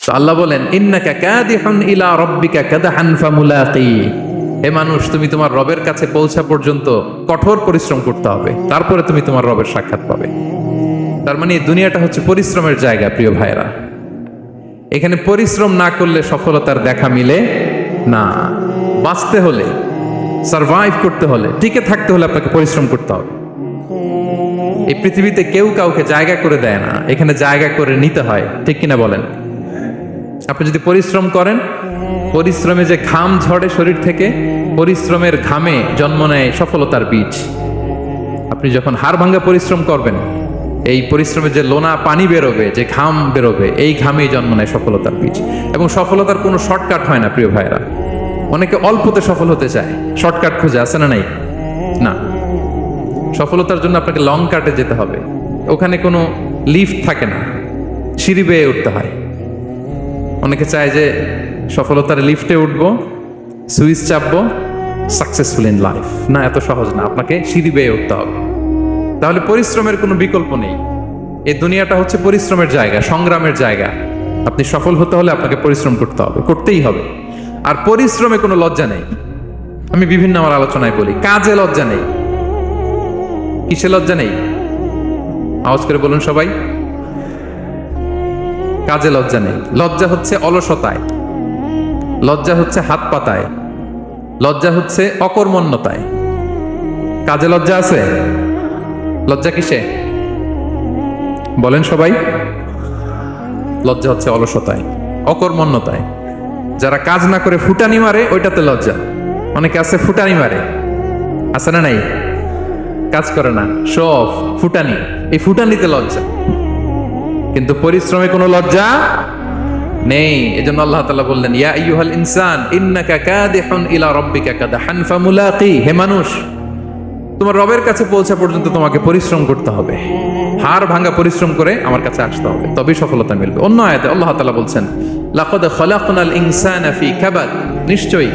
তো আল্লাহ বলেন ইন্নাকা কাদিহুন ইলা রাব্বিকা কাদহান ফামুলাকি। হে মানুষ, তুমি তোমার রবের কাছে পৌঁছা পর্যন্ত কঠোর পরিশ্রম করতে হবে, তারপরে তুমি তোমার রবের সাক্ষাৎ পাবে। তার মানে এই দুনিয়াটা হচ্ছে পরিশ্রমের জায়গা। প্রিয় ভাইরা, এখানে পরিশ্রম না করলে সফলতার দেখা মিলে না। বাঁচতে হলে, সারভাইভ করতে হলে, টিকে থাকতে হলে আপনাকে পরিশ্রম করতে হবে। এই পৃথিবীতে কেউ কাউকে জায়গা করে দেয় না, এখানে জায়গা করে নিতে হয়। ঠিক কিনা বলেন? আপনি যদি পরিশ্রম করেন, পরিশ্রমে যে ঘাম ঝরে শরীর থেকে, পরিশ্রমের ঘামে জন্ম নেয় সফলতার বীজ। আপনি যখন হাড় ভাঙ্গা পরিশ্রম করবেন, এই পরিশ্রমে যে লোনা পানি বেরোবে, যে ঘাম বেরোবে, এই ঘামেই জন্ম নেয় সফলতার বীজ। এবং সফলতার কোনো শর্টকাট হয় না প্রিয় ভাইরা। অনেকে অল্পতে সফল হতে চায়, শর্টকাট খুঁজে, আছে না নাই? না, সফলতার জন্য আপনাকে লং কাটে যেতে হবে। ওখানে কোনো লিফট থাকে না, সিঁড়ি বেয়ে উঠতে হয়। অনেকে চায় যে সফলতার লিফটে উঠবো, সুইচ চাপবো, সাকসেসফুল ইন লাইফ। না, এত সহজ না, আপনাকে সিঁড়ি বেয়ে উঠতে হবে। তাহলে পরিশ্রমের কোনো বিকল্প নেই। এই দুনিয়াটা হচ্ছে পরিশ্রমের জায়গা, সংগ্রামের জায়গা। আপনি সফল হতে হলে আপনাকে পরিশ্রম করতে হবে, করতেই হবে। আর পরিশ্রমে কোনো লজ্জা নেই। আমি বিভিন্ন আমার আলোচনায় বলি, কাজে লজ্জা নেই। কিসে লজ্জা নেই? আওয়াজ করে বলুন সবাই। কাজে লজ্জা নেই। লজ্জা হচ্ছে অলসতায়, লজ্জা হচ্ছে হাত পাতায়, লজ্জা হচ্ছে অকর্মণ্যতায়। কাজে লজ্জা আছে? লজ্জা কিসে বলেন সবাই? লজ্জা হচ্ছে অলসতায়, অকর্মণ্যতায়। যারা কাজ না করে ফুটানি মারে, ওইটাতে লজ্জা। অনেকে আছে ফুটানি মারে, আছে না নাই? কাজ করে না, সব ফুটানি, এই ফুটানিতে লজ্জা। কিন্তু পরিশ্রমে কোনো লজ্জা নেই। এজন্য আল্লাহ তাআলা বললেন, ইয়া আইয়ুহাল ইনসান ইন্নাকা কাদিহুন ইলা রাব্বিকা কাদহান ফামুলাকি। হে মানুষ, তোমার রবের কাছে পৌঁছা পর্যন্ত তোমাকে পরিশ্রম করতে হবে। হাড় ভাঙা পরিশ্রম করে আমার কাছে আসতে হবে, তবেই সফলতা মিলবে। অন্য আয়াতে আল্লাহ তাআলা বলছেন, লাকাদ খালাকনাল ইনসানা ফি কাবাদ। নিশ্চয়ই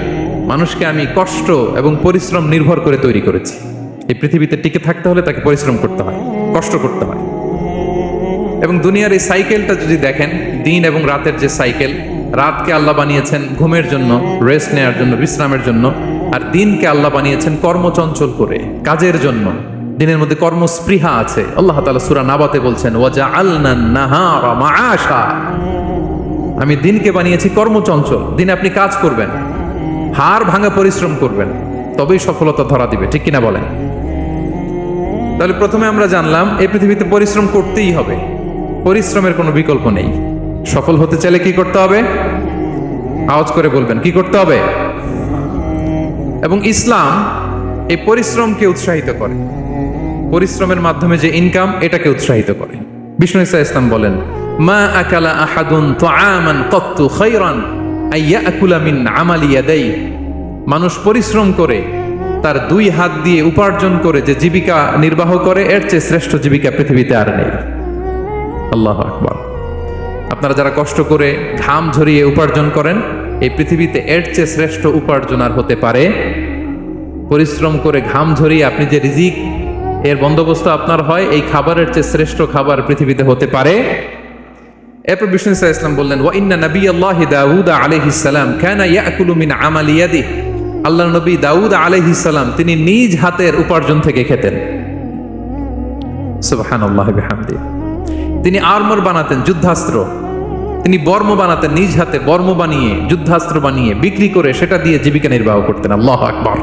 মানুষকে আমি কষ্ট এবং পরিশ্রম নির্ভর করে তৈরি করেছি। এই পৃথিবীতে টিকে থাকতে হলে তাকে পরিশ্রম করতে হয়, কষ্ট করতে হয়। এবং দুনিয়ার এই সাইকেলটা যদি দেখেন, দিন এবং রাতের যে সাইকেল, রাতকে আল্লাহ বানিয়েছেন ঘুমের জন্য, রেস্ট নেওয়ার জন্য, বিশ্রামের জন্য। আর দিনকে আল্লাহ বানিয়েছেন কর্মচঞ্চল করে, কাজের জন্য। দিনের মধ্যে কর্মস্পৃহা আছে। আল্লাহ তাআলা সূরা নাবাতে বলছেন, ওয়াজআলনান নাহারা মাআশা। আমি দিনকে বানিয়েছি কর্মচঞ্চল। দিনে আপনি কাজ করবেন, হাড় ভাঙা পরিশ্রম করবেন, তবেই সফলতা ধরা দিবে। ঠিক কিনা বলেন? তাহলে প্রথমে আমরা জানলাম এই পৃথিবীতে পরিশ্রম করতেই হবে, পরিশ্রমের কোনো বিকল্প নেই। সফল হতে চাইলে কি করতে হবে? আওয়াজ করে বলবেন, কি করতে হবে? এবং ইসলাম এই পরিশ্রমকে উৎসাহিত করে। পরিশ্রমের মাধ্যমে যে ইনকাম, এটাকে উৎসাহিত করে। বিষ্ণু ঈসা ইসলাম বলেন, মা আকালা আহাদুন তুআমান কাত্তু খায়রান আইয়াকুলা মিন আমালি ইয়াদাই। মানুষ পরিশ্রম করে তার দুই হাত দিয়ে উপার্জন করে যে জীবিকা নির্বাহ করে, এর চেয়ে শ্রেষ্ঠ জীবিকা পৃথিবীতে আর নেই। আল্লাহু আকবার। আপনারা যারা কষ্ট করে ঘাম ঝরিয়ে উপার্জন করেন, এই পৃথিবীতে এর চেয়ে শ্রেষ্ঠ উপার্জন আর হতে পারে? পরিশ্রম করে ঘাম ঝরিয়ে আপনি যে রিজিক এর বন্দোবস্ত আপনার হয়, এই খাবারের চেয়ে শ্রেষ্ঠ খাবার পৃথিবীতে হতে পারে? এরপর বিষ্ণু ঈসা ইসলাম বললেন, ওয়া ইন্না নাবিয়াল্লাহি দাউদ আলাইহিস সালাম কানা ইয়াকুলু মিন আমালি ইয়াদিহি। আল্লাহর নবী দাউদ আলাইহিস সালাম তিনি নিজ হাতের উপার্জন থেকে খেতেন। সুবহানাল্লাহি বিহামদি। তিনি আর্মর বানাতেন, যুদ্ধাস্ত্র। তিনি বর্ম বানাতেন, নিজ হাতে বর্ম বানিয়ে, যুদ্ধাস্ত্র বানিয়ে বিক্রি করে সেটা দিয়ে জীবিকা নির্বাহ করতেন। আল্লাহু আকবার।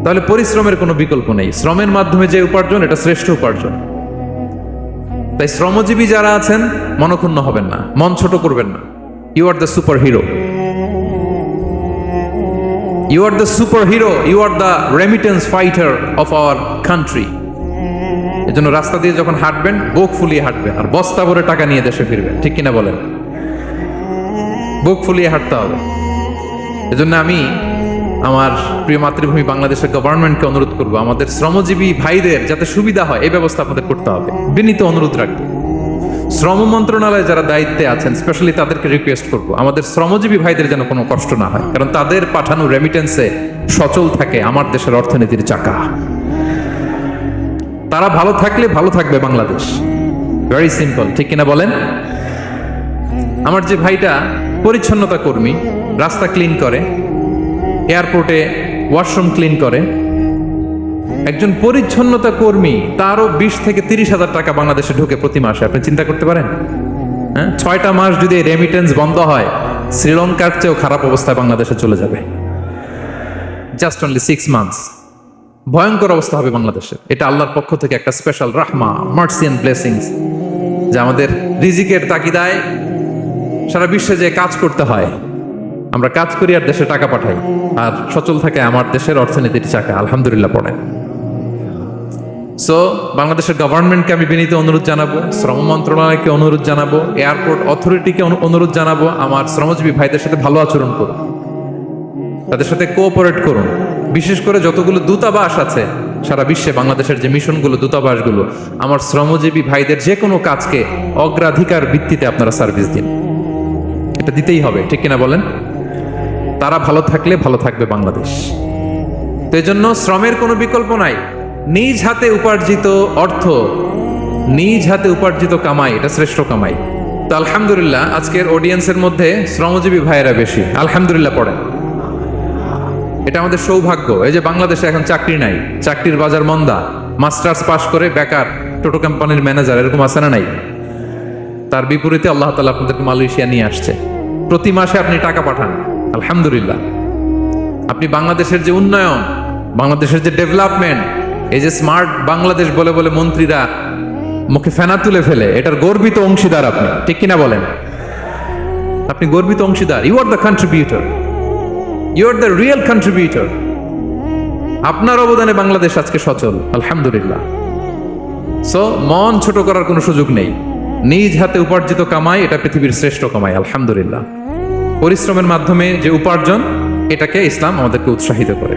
তাহলে পরিশ্রমের কোনো বিকল্প নেই। শ্রমের মাধ্যমে যে উপার্জন, এটা শ্রেষ্ঠ উপার্জন। তাই শ্রমজীবী যারা আছেন, মনক্ষুণ্ণ হবেন না, মন ছোট করবেন না। You are the super hero, you are the super hero, you are the remittance fighter of our country. এজন্য রাস্তা দিয়ে যখন হাঁটবেন, বুক ফুলিয়ে হাঁটবেন, আর বস্তা ভরে টাকা নিয়ে দেশে ফিরবেন। ঠিক কিনা বলেন? বুক ফুলিয়ে হাঁটতে হবে। এজন্য আমি আমার প্রিয় মাতৃভূমি বাংলাদেশের গভর্নমেন্টকে অনুরোধ করবো, আমাদের শ্রমজীবী ভাইদের যাতে সুবিধা হয়, এই ব্যবস্থা আপনাদের করতে হবে। বিনীত অনুরোধ রাখবো। শ্রম মন্ত্রণালয়ে যারা দায়িত্বে আছেন, স্পেশালি তাদেরকে রিকোয়েস্ট করবো, আমাদের শ্রমজীবী ভাইদের যেন কোনো কষ্ট না হয়। কারণ তাদের পাঠানো রেমিটেন্সে সচল থাকে আমার দেশের অর্থনীতির চাকা। তারা ভালো থাকলে ভালো থাকবে বাংলাদেশ। Very simple. ঠিক কিনা বলেন? আমার যে ভাইটা পরিচ্ছন্নতা কর্মী, রাস্তা ক্লিন করে, এয়ারপোর্টে ওয়াশরুম ক্লিন করে, একজন পরিচ্ছন্নতা কর্মী, তারও 20 থেকে 30,000 টাকা বাংলাদেশে ঢোকে প্রতি মাসে। আপনি চিন্তা করতে পারেন? হ্যাঁ, 6টা মাস যদি রেমিটেন্স বন্ধ হয়, শ্রীলঙ্কার চেয়েও খারাপ অবস্থায় বাংলাদেশে চলে যাবে। Just only 6 months. ভয়ঙ্কর অবস্থা হবে বাংলাদেশে। এটা আল্লাহর পক্ষ থেকে একটা স্পেশাল রাহমা, মার্সি এন্ড ব্লেসিংস, যে আমাদের রিজিকের তাগিদায় সারা বিশ্বে যে কাজ করতে হয়, আমরা কাজ করি আর দেশে টাকা পাঠাই, আর সচল থাকে আমার দেশের অর্থনীতির চাকা। আলহামদুলিল্লাহ পড়েন। সো বাংলাদেশের গভর্নমেন্টকে আমি বিনীত অনুরোধ জানাবো, শ্রম মন্ত্রণালয়কে অনুরোধ জানাবো, এয়ারপোর্ট অথরিটিকে অনুরোধ জানাবো, আমার শ্রমজীবী ভাইদের সাথে ভালো আচরণ করুন, তাদের সাথে কোঅপারেট করুন। বিশেষ করে যতগুলো দূতাবাস আছে সারা বিশ্বে, বাংলাদেশের যে মিশনগুলো, দূতাবাসগুলো, আমার শ্রমজীবী ভাইদের যে কোনো কাজকে অগ্রাধিকার ভিত্তিতে আপনারা সার্ভিস দিন। এটা দিতেই হবে, ঠিক কিনা বলেন? তারা ভালো থাকলে ভালো থাকবে বাংলাদেশ। তো এই জন্য শ্রমের কোনো বিকল্প নাই। নিজ হাতে উপার্জিত অর্থ, নিজ হাতে উপার্জিত কামাই, এটা শ্রেষ্ঠ কামাই। তো আলহামদুলিল্লাহ আজকের অডিয়েন্সের মধ্যে শ্রমজীবী ভাইয়েরা বেশি। আলহামদুলিল্লাহ পড়েন। এটা আমাদের সৌভাগ্য। এই যে বাংলাদেশে এখন চাকরি নাই, চাকরির বাজার মন্দা, মাস্টার্স পাশ করে বেকার টোটো কোম্পানির ম্যানেজার, এরকম আছে না নাই? তার বিপরীতে আল্লাহ তাআলা আপনাদেরকে মালয়েশিয়া নিয়ে আসছে। প্রতি মাসে আপনি টাকা পাঠান, আলহামদুলিল্লাহ। আপনি বাংলাদেশের যে উন্নয়ন, বাংলাদেশের যে ডেভেলপমেন্ট, এই যে স্মার্ট বাংলাদেশ বলে বলে মন্ত্রীরা মুখে ফেনা তুলে ফেলে, এটার গর্বিত অংশীদার আপনি, ঠিক কিনা বলেন? আপনি গর্বিত অংশীদার। You are the contributor, you are the real contributor. আপনার অবদানে বাংলাদেশ আজকে সচল, আলহামদুলিল্লাহ। সো মন ছোট করার কোনো সুযোগ নেই। নিজ হাতে উপার্জিত কামাই, এটা পৃথিবীর শ্রেষ্ঠ কামাই, আলহামদুলিল্লাহ। পরিশ্রমের মাধ্যমে যে উপার্জন, এটাকে ইসলাম আমাদেরকে উৎসাহিত করে।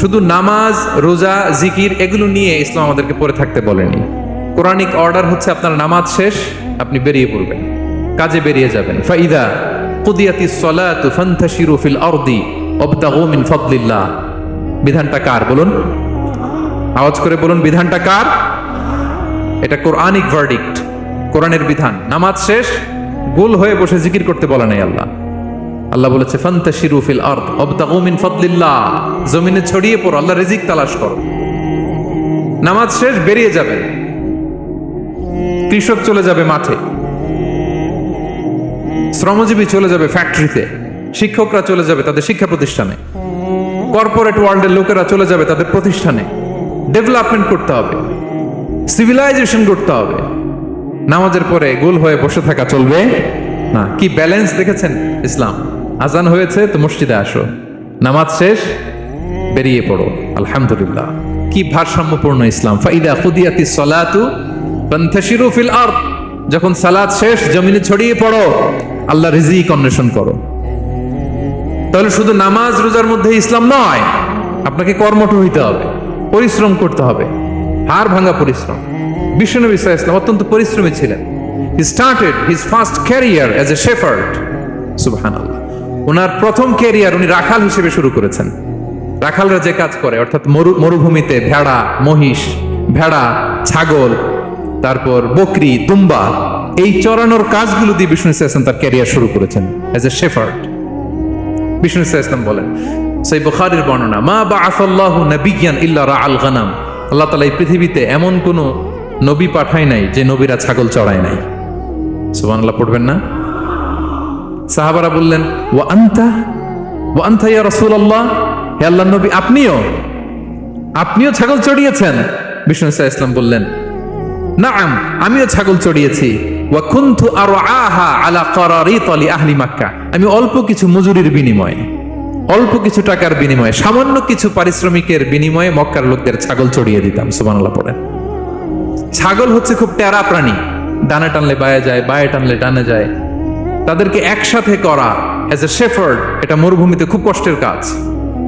শুধু নামাজ, রোজা, জিকির এগুলো নিয়ে ইসলাম আমাদেরকে পড়ে থাকতে বলেনি। কোরআনিক অর্ডার হচ্ছে আপনার নামাজ শেষ, আপনি বেরিয়ে পড়বেন, কাজে বেরিয়ে যাবেন। ফাইদা কুদিয়াতিস সালাতু ফান্তাশিরু ফিল আরদি ওয়াবতাগু মিন ফাদলিল্লাহ। বিধানটা কার বলুন? আওয়াজ করে বলুন, বিধানটা কার? এটা কোরআনিক ভার্ডিক্ট, কোরআনের বিধান। নামাজ শেষ, গোল হয়ে বসে জিকির করতে বলা নাই আল্লাহ। আল্লাহ বলেছে ফান্তাশিরু ফিল আরদ ওয়াবতাগু মিন ফাদলিল্লাহ, জমিনে ছড়িয়ে পড়ো, আল্লাহ রিজিক তালাশ করো। নামাজ শেষ, বেরিয়ে যাবেন। কৃষক চলে যাবে মাঠে, শ্রমজীবী চলে যাবে ফ্যাক্টরিতে, শিক্ষকরা চলে যাবে তাদের শিক্ষা প্রতিষ্ঠানে, কর্পোরেট ওয়ার্ল্ডের লোকেরা চলে যাবে তাদের প্রতিষ্ঠানে। ডেভেলপমেন্ট করতে হবে, সিভিলাইজেশন করতে হবে। নামাজের পরে গোল হয়ে বসে থাকা চলবে না। কি ব্যালেন্স দেখেছেন ইসলাম? আজান হয়েছে তো মসজিদে আসো, নামাজ শেষ বেরিয়ে পড়ো, আলহামদুলিল্লাহ। কি ভারসাম্যপূর্ণ ইসলাম। ফাইদা কুদিয়াতিস সালাতু ফান্তাশিরু ফিল আরদ, যখন সালাত শেষ জমিনে ছড়িয়ে পড়ো, আল্লাহ রিজিক অন্বেষণ করো। তাহলে শুধু নামাজ রোজার মধ্যে ইসলাম নয়, আপনাকে কর্মঠ হইতে হবে, পরিশ্রম করতে হবে, হাড় ভাঙা পরিশ্রম। বিশ্বনবী সাল্লাল্লাহু আলাইহি ওয়াসাল্লাম অত্যন্ত পরিশ্রমী ছিলেন। He started his first career as a shepherd. সুবহানাল্লাহ। ওনার প্রথম ক্যারিয়ার উনি রাখাল হিসেবে শুরু করেছেন। রাখালরা যে কাজ করে, অর্থাৎ মরুভূমিতে ভেড়া, মহিষ, ভেড়া, ছাগল, তারপর বকরি, দুম্বা, এই চরানোর কাজগুলো দিয়ে বিষ্ণু সাল্লাল্লাহু আলাইহি ওয়াসাল্লাম তার ক্যারিয়ার শুরু করেছেন এজ এ শেফার্ড। বিষ্ণু সাল্লাল্লাহু আলাইহি ওয়াসাল্লাম বলেন, সহিহ বুখারীর বর্ণনা, মা বাআসাল্লাহু নাবিয়্যান ইল্লা রাআল গানাম। আল্লাহ তাআলা এই পৃথিবীতে এমন কোন নবী পাঠায় নাই যে নবীরা ছাগল চড়ায় নাই। সুবহানাল্লাহ পড়বেন না? সাহাবারা বললেন, ওয়া আনতা ইয়া রাসূলুল্লাহ, হে আল্লাহর নবী, আপনিও ছাগল চড়িয়েছেন? বিষ্ণু সাল্লাল্লাহু আলাইহি ওয়াসাল্লাম বললেন, নাআম, আমিও ছাগল চড়িয়েছি। ওয়া কুনতু আরআহা আলা কারারিত লি আহলি মক্কা, আমি অল্প কিছু মজুরির বিনিময়ে, অল্প কিছু টাকার বিনিময়ে, সামান্য কিছু পারিশ্রমিকের বিনিময়ে মক্কার লোকদের ছাগল চড়িয়ে দিতাম। সুবহানাল্লাহ পড়েন। ছাগল হচ্ছে খুব টেরা প্রাণী, ডানে টানলে বায়ে যায়, বায়ে টানলে ডানে যায়। তাদেরকে একসাথে করা এজ এ শেফার্ড, এটা মরুভূমিতে খুব কষ্টের কাজ।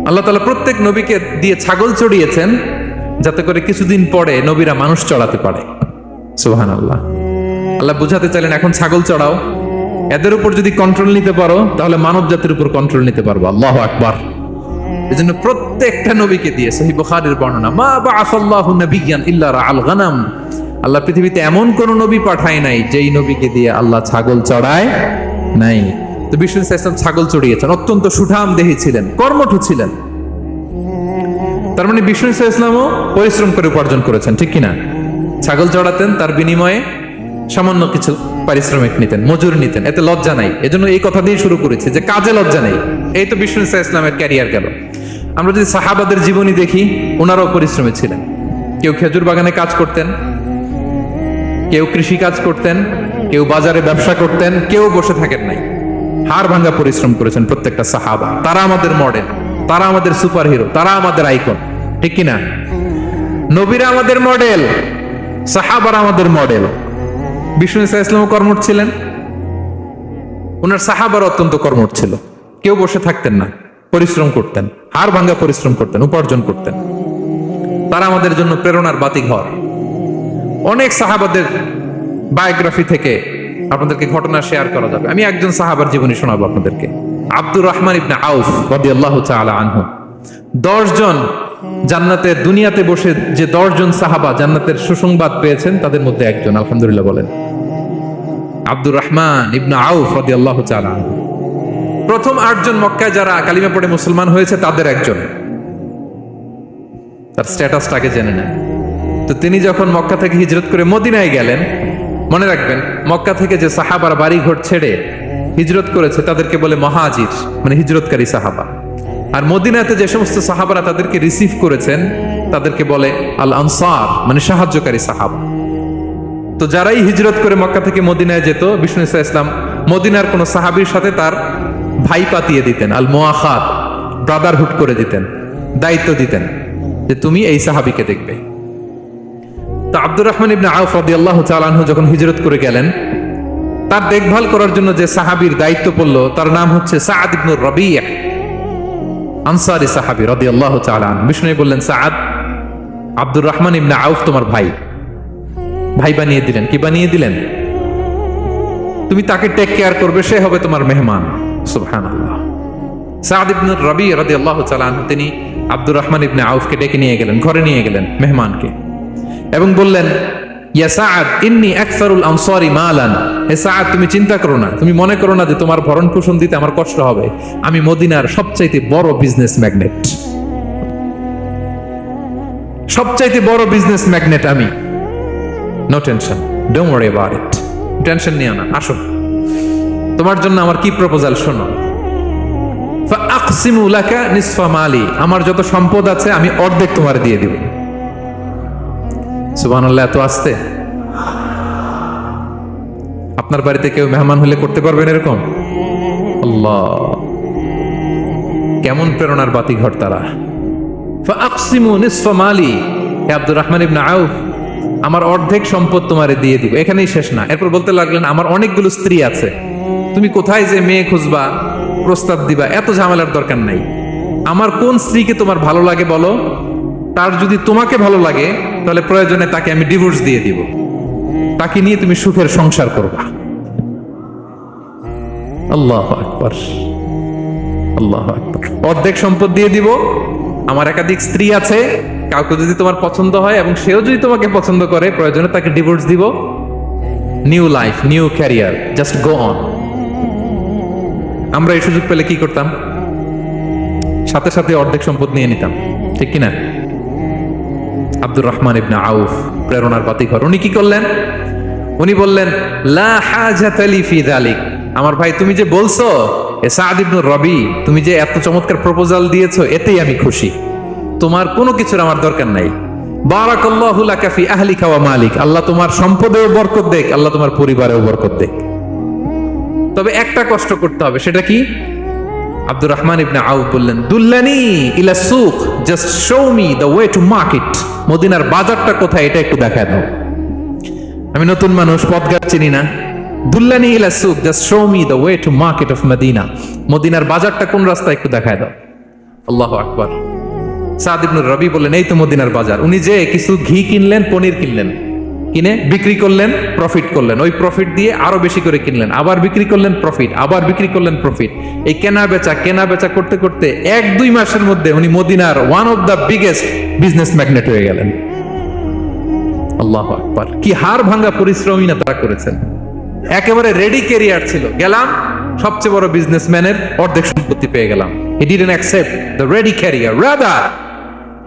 আল্লাহ তাআলা প্রত্যেক নবীকে দিয়ে ছাগল চড়িয়েছেন যাতে করে কিছুদিন পরে নবীরা মানুষ চড়াতে পারে। সুবহানাল্লাহ। আল্লাহ বুঝাতে চাইলেন, এখন ছাগল চড়াও, এদের উপর যদি কন্ট্রোল নিতে পারো তাহলে মানব জাতির উপর কন্ট্রোল নিতে পারবো। আল্লাহু আকবার। এজন্য প্রত্যেকটা নবীকে দিয়ে, সহিহ বুখারীর বর্ণনা, মা বাআসাল্লাহু নাবিয়্যান ইল্লা রাআল গানাম, আল্লাহ পৃথিবীতে এমন কোন নবী পাঠায় নাই যেই নবীকে দিয়ে আল্লাহ ছাগল চড়ায় নাই। তো বিষ্ণু ইসলাম ছাগল চড়িয়েছেন, অত্যন্ত সুঠাম দেহী ছিলেন, কর্মঠ ছিলেন। তার মানে বিষ্ণু ইসলামও পরিশ্রম করে উপার্জন করেছেন, ঠিক কিনা? ছাগল চড়াতেন, তার বিনিময়ে সামান্য কিছু পারিশ্রমিক নিতেন, মজুরি নিতেন, এতে লজ্জা নাই। এজন্য এই কথা দিয়ে শুরু করেছে যে কাজে লজ্জা নেই। এই তো বিষ্ণু ইসলামের ক্যারিয়ার গেল। আমরা যদি সাহাবাদের জীবনী দেখি, ওনারাও পরিশ্রমী ছিলেন। কেউ খেজুর বাগানে কাজ করতেন, কেউ কৃষি কাজ করতেন, কেউ বাজারে ব্যবসা করতেন, কেউ বসে থাকেন নাই। হাড় ভাঙ্গা পরিশ্রম করেছেন প্রত্যেকটা সাহাবা। তারা আমাদের মডেল, তারা আমাদের সুপার হিরো, তারা আমাদের আইকন, ঠিক কিনা? নবীরা আমাদের মডেল, সাহাবারা আমাদের মডেল। বিষ্ণু ইসলাম কর্মঠ ছিলেন, ওনার সাহাবার অত্যন্ত কর্মঠ ছিল। কেউ বসে থাকতেন না, পরিশ্রম করতেন, হাড় ভাঙ্গা পরিশ্রম করতেন, উপার্জন করতেন। তারা আমাদের জন্য প্রেরণার বাতিঘর। অনেক সাহাবাদের বায়োগ্রাফি থেকে আপনাদেরকে ঘটনা শেয়ার করা যাবে। আমি একজন সাহাবার জীবনী শোনাবো আপনাদেরকে। আব্দুর রহমান ইবনে আউফ রাদিয়াল্লাহু তাআলা আনহু। 10 জন জান্নাতের, দুনিয়াতে বসে যে 10 জন সাহাবা জান্নাতের সুসংবাদ পেয়েছেন, তাদের মধ্যে একজন, আলহামদুলিল্লাহ বলেন। আব্দুর রহমান ইবনে আউফ রাদিয়াল্লাহু তাআলা আনহু প্রথম 8 জন মক্কায় যারা কালিমা পড়ে মুসলমান হয়েছে তাদের একজন। তার স্ট্যাটাসটাকে জেনে নেন। তো তিনি যখন মক্কা থেকে হিজরত করে মদিনায় গেলেন, মনে রাখবেন মক্কা থেকে যে সাহাবার বাড়ি ঘর ছেড়ে হিজরত করেছে তাদেরকে বলে মহাজির, মানে হিজরতকারী সাহাবা। আর মদিনাতে যে সমস্ত সাহাবারা তাদেরকে রিসিভ করেছেন তাদেরকে বলে আল আনসার, মানে সাহায্যকারী সাহাবা। তো যারাই হিজরত করে মক্কা থেকে মদিনায় যেত, বিষ্ণু ইসলাম মদিনার কোন সাহাবীর সাথে তার ভাই পাতিয়ে দিতেন, আল মুআখাত, ব্রাদারহুড করে দিতেন, দায়িত্ব দিতেন যে তুমি এই সাহাবীকে দেখবে। তো আব্দুর রহমান ইবনে আউফ রাদিয়াল্লাহু তাআলা আনহু যখন হিজরত করে গেলেন, তার দেখভাল করার জন্য যে সাহাবীর দায়িত্ব পড়ল তার নাম হচ্ছে সাআদ ইবনে রাবী', আনসারী সাহাবী রাদিয়াল্লাহু তাআলা আনহু। বিষ্ণু বললেন, সাআদ, আব্দুর রহমান ইবনে আউফ তোমার ভাই। ভাই বানিয়ে দিলেন। কি বানিয়ে দিলেন? তুমি তাকে টেক কেয়ার করবে, সে হবে তোমার মেহমান। সুবহানাল্লাহ। সাআদ ইবনে রাবী' রাদিয়াল্লাহু তাআলা আনহু তিনি আব্দুর রহমান ইবনে আউফকে ডেকে নিয়ে গেলেন, ঘরে নিয়ে গেলেন মেহমানকে, এবং বললেন, ইয়া সাআদ ইন্নী আকসারুল আনসারি মালান। হে সাআদ, তুমি চিন্তা করো না, তুমি মনে করো না যে তোমার ভরণ পোষণ দিতে আমার কষ্ট হবে। আমি মদিনার সবচাইতে বড় বিজনেস ম্যাগনেট, সবচাইতে বড় বিজনেস ম্যাগনেট আমি। No tension, don't worry about it. Tension নিও না, আসো, তোমার জন্য আমার কি প্রপোজাল শোনো। ফাআকসিমু লাকা নিসফা মালি, আমার যত সম্পদ আছে আমি অর্ধেক তোমার দিয়ে দিব। সুবহানাল্লাহ। এত আসতে আপনার বাড়িতে কেউ মেহমান হলে করতে পারবেন এরকম? আল্লাহ, কেমন প্রেরণার বাতিঘর তারা। ফাআকসিমু নিসফা মালি, হে আব্দুর রহমান ইবনে আউফ, আমার অর্ধেক সম্পদ তোমারে দিয়ে দিব। এখানেই শেষ না, এরপর বলতে লাগলেন, আমার অনেকগুলো স্ত্রী আছে, তুমি কোথায় যে মেয়ে খুঁজবা, প্রস্তাব দিবা, এত ঝামেলার দরকার নাই। আমার কোন স্ত্রীকে তোমার ভালো লাগে বলো, তার যদি তোমাকে ভালো লাগে তাহলে প্রয়োজনে তাকে আমি ডিভোর্স দিয়ে দিব, তাকে নিয়ে তুমি সুখের সংসার করবা। আল্লাহু আকবার, আল্লাহু আকবার। অর্ধেক সম্পদ দিয়ে দিব, আমার একাধিক স্ত্রী আছে, কাউকে যদি তোমার পছন্দ হয় এবং সেও যদি তোমাকে পছন্দ করে, প্রয়োজনে তাকে ডিভোর্স দিব। New life, new career, just go on. আমরা এই সুযোগ পেলে কি করতাম? সাথে সাথে অর্ধেক সম্পদ নিয়ে নিতাম, ঠিক কিনা? আব্দুর রহমান ইবনে আউফ প্রেরণার বাতিঘর। উনি কি করলেন? উনি বললেন, লা হাজাতা লি ফি যালিক। আমার ভাই, তুমি যে বলছো, এ সাআদ ইবনে রাবী, তুমি যে এত চমৎকার প্রপোজাল দিয়েছো, এতেই আমি খুশি। তোমার কোনো কিছুর আমার দরকার নাই। বারাকাল্লাহু লাকা ফি আহলিকা ওয়া মালিক, আল্লাহ তোমার সম্পদেও বরকত দেখ, আল্লাহ তোমার পরিবারেও বরকত দেখ। তবে একটা কষ্ট করতে হবে, সেটা কি? আব্দুর রহমান ইবনে আউফ বললেন, দুল্লানি ইলা সুক, just show me the way to market. মদিনার বাজারটা কোথায় এটা একটু দেখায় দাও। আমি নতুন মানুষ, পথঘাট চিনি না। দুল্লানি ইলা সুক, just show me the way to market of Medina. মদিনার বাজারটা কোন রাস্তা একটু দেখায় দাও। আল্লাহু আকবার। সাআদ ইবনে রাবী বললেন, এই তো মদিনার বাজার। উনি যে কিছু ঘি কিনলেন, পনির কিনলেন, কিনে বিক্রি করলেন, প্রফিট করলেন। ওই প্রফিট দিয়ে আরো বেশি করে কিনলেন, আবার বিক্রি করলেন, প্রফিট, আবার বিক্রি করলেন, প্রফিট। এই কেনা বেচা করতে করতে 1-2 মাসের মধ্যে উনি মদিনার one of the biggest business magnate হয়ে গেলেন। আল্লাহু আকবার। কি হাড় ভাঙ্গা পরিশ্রমই না তারা করেছেন। একেবারে রেডি ক্যারিয়ার ছিল। গেলাম, সবচেয়ে বড় বিজনেসম্যানের অর্ধেক সম্পত্তি পেয়ে গেলাম। He didn't accept the ready career, rather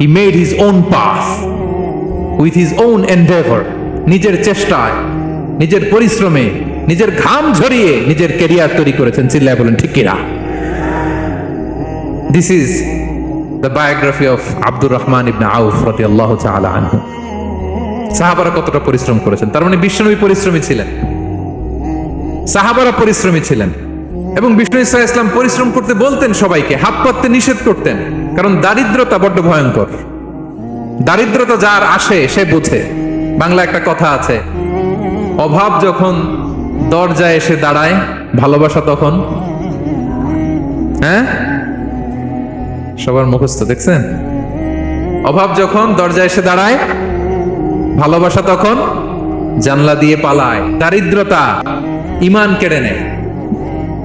he made his own path with his own endeavor. নিজের চেষ্টায়, নিজের পরিশ্রমে, নিজের ঘাম ঝরিয়ে নিজের ক্যারিয়ার তৈরি করেছেন। চিল্লায় বলেন ঠিক কিনা? This is the biography of Abdul Rahman ibn Auf radiyallahu ta'ala anhu. সাহাবারা কতটা পরিশ্রম করেছেন, তার মানে বিশ্বনবী পরিশ্রমী ছিলেন, সাহাবারা পরিশ্রমী ছিলেন। এবং বিষ্ণু ইসা ইসলাম পরিশ্রম করতে বলতেন সবাইকে, হাত পাততে নিষেধ করতেন, কারণ দারিদ্রতা বড্ড ভয়ঙ্কর। দারিদ্রতা যার আসে সে বোঝে। বাংলা একটা কথা আছে, অভাব যখন দরজায় এসে দাঁড়ায়, ভালোবাসা তখন, হ্যাঁ সবার মুখস্থ দেখছেন, অভাব যখন দরজায় এসে দাঁড়ায়, ভালোবাসা তখন জানলা দিয়ে পালায়। দারিদ্রতা ঈমান কেড়ে নেয়।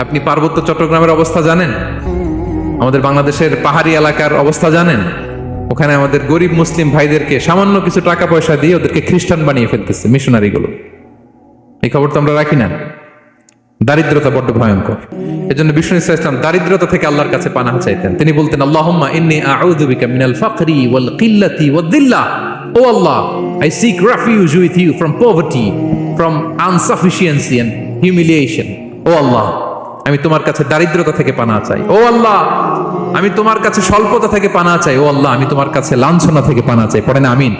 আপনি পার্বত্য চট্টগ্রামের অবস্থা জানেন, আমাদের বাংলাদেশের পাহাড়ি এলাকার অবস্থা জানেন, ওখানে আমাদের গরিব মুসলিম ভাইদেরকে সামান্য কিছু টাকা পয়সা দিয়ে ওদেরকে খ্রিস্টান বানিয়ে ফেলতেছে মিশনারিগুলো। এই খবর তো আমরা রাখি না। দারিদ্রতা বড্ড ভয়ঙ্কর। এজন্য বিষ্ণু ইসা ইসলাম দারিদ্রতা থেকে আল্লাহর কাছে পানাহ চাইতেন। তিনি বলতেন, আল্লাহুম্মা ইন্নী আউযু বিকা মিনাল ফাকরি ওয়াল কিল্লাতি ওয়াদ-দিল্লা। ও আল্লাহ, I seek refuge with you from poverty, from insufficiency and humiliation. ও আল্লাহ, আমি তোমার কাছে দারিদ্রতা থেকে পানাহ চাই। ও আল্লাহ, আমি তোমার কাছে স্বল্পতা থেকে পানাহ চাই। ও আল্লাহ, আমি তোমার কাছে লাঞ্ছনা থেকে পানাহ চাই। পড়েন আমিন।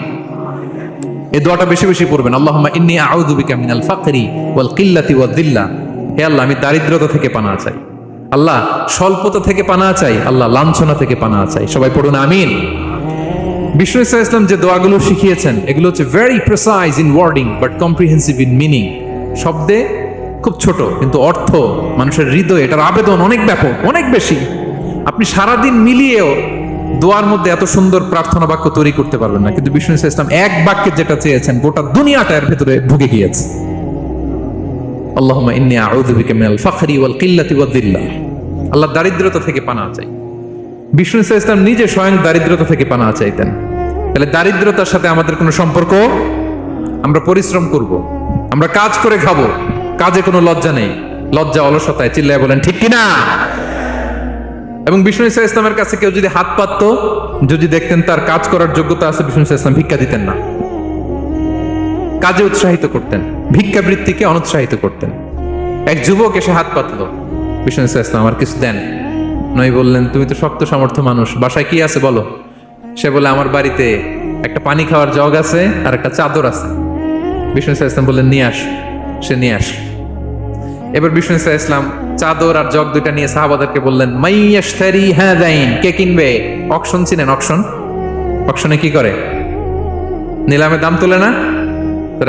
এই দোয়াটা বেশি বেশি পড়বেন। আল্লাহুম্মা ইন্নী আউযু বিকা মিনাল ফাকরি ওয়াল কিল্লাতি ওয়াদ-দিল্লা। হে আল্লাহ, আমি দারিদ্রতা থেকে পানাহ চাই। আল্লাহ, স্বল্পতা থেকে পানাহ চাই। আল্লাহ, লাঞ্ছনা থেকে পানাহ চাই। সবাই পড়ুন আমিন। বিষ্ণু ইসা ইসলাম যে দোয়াগুলো শিখিয়েছেন, এগুলো হচ্ছে very precise in wording but comprehensive in meaning. শব্দে খুব ছোট, কিন্তু অর্থ মানুষের হৃদয়ে এটার আবেদন অনেক ব্যাপক, অনেক বেশি। আপনি সারাদিন মিলিয়েও দোয়ার মধ্যে এত সুন্দর প্রার্থনা বাক্য তৈরি করতে পারবেন না, কিন্তু বিষ্ণু ইসা ইসলাম এক বাক্যে যেটা চেয়েছেন গোটা দুনিয়াটা এর ভেতরে ঢুকে গিয়েছে। আল্লাহুম্মা ইন্নী আউযু বিকা মিনাল ফাকরি ওয়াল কিল্লাতি ওয়াদ-দিল্লা। আল্লাহ, দারিদ্রতা থেকে পানাহ চাই। বিষ্ণু ইসা ইসলাম নিজে স্বয়ং দারিদ্রতা থেকে পানাহ চাইতেন। তাহলে দারিদ্রতার সাথে আমাদের কোনো সম্পর্ক? আমরা পরিশ্রম করব, আমরা কাজ করে খাবো, কাজে কোনো লজ্জা নেই। লজ্জা অলসতায়। চিল্লায় বলেন ঠিক কিনা? এবং বিষ্ণু ইসা ইসলামের কাছে কেউ যদি হাত পাততো, যদি দেখতেন তার কাজ করার যোগ্যতা আছে, বিষ্ণু ইসা ইসলাম ভিক্ষা দিতেন না, কাজে উৎসাহিত করতেন, ভিক্ষাবৃত্তিকে অনুৎসাহিত করতেন। এক যুবক এসে হাত পাতলো, বিষ্ণু ইসা ইসলাম, আর কিছু দেন। নয় বললেন, তুমি তো শক্ত সামর্থ্য মানুষ, বাসায় কি আছে বলো। সে বলে, আমার বাড়িতে একটা পানি খাওয়ার জগ আছে আর একটা চাদর আছে। বিষ্ণু ইসা ইসলাম বললেন, নিয়ে আস। সে নিয়ে আস। এবার বিষ্ণু ইসা ইসলাম চাদর আর জগ দুইটা নিয়ে সাহাবাদেরকে বললেন, মাইয়াশতারি হাযাইন, কে কিনবে? অকশন চিনেন? অকশন, অকশনে কি করে? নিলামে দাম তোলে না?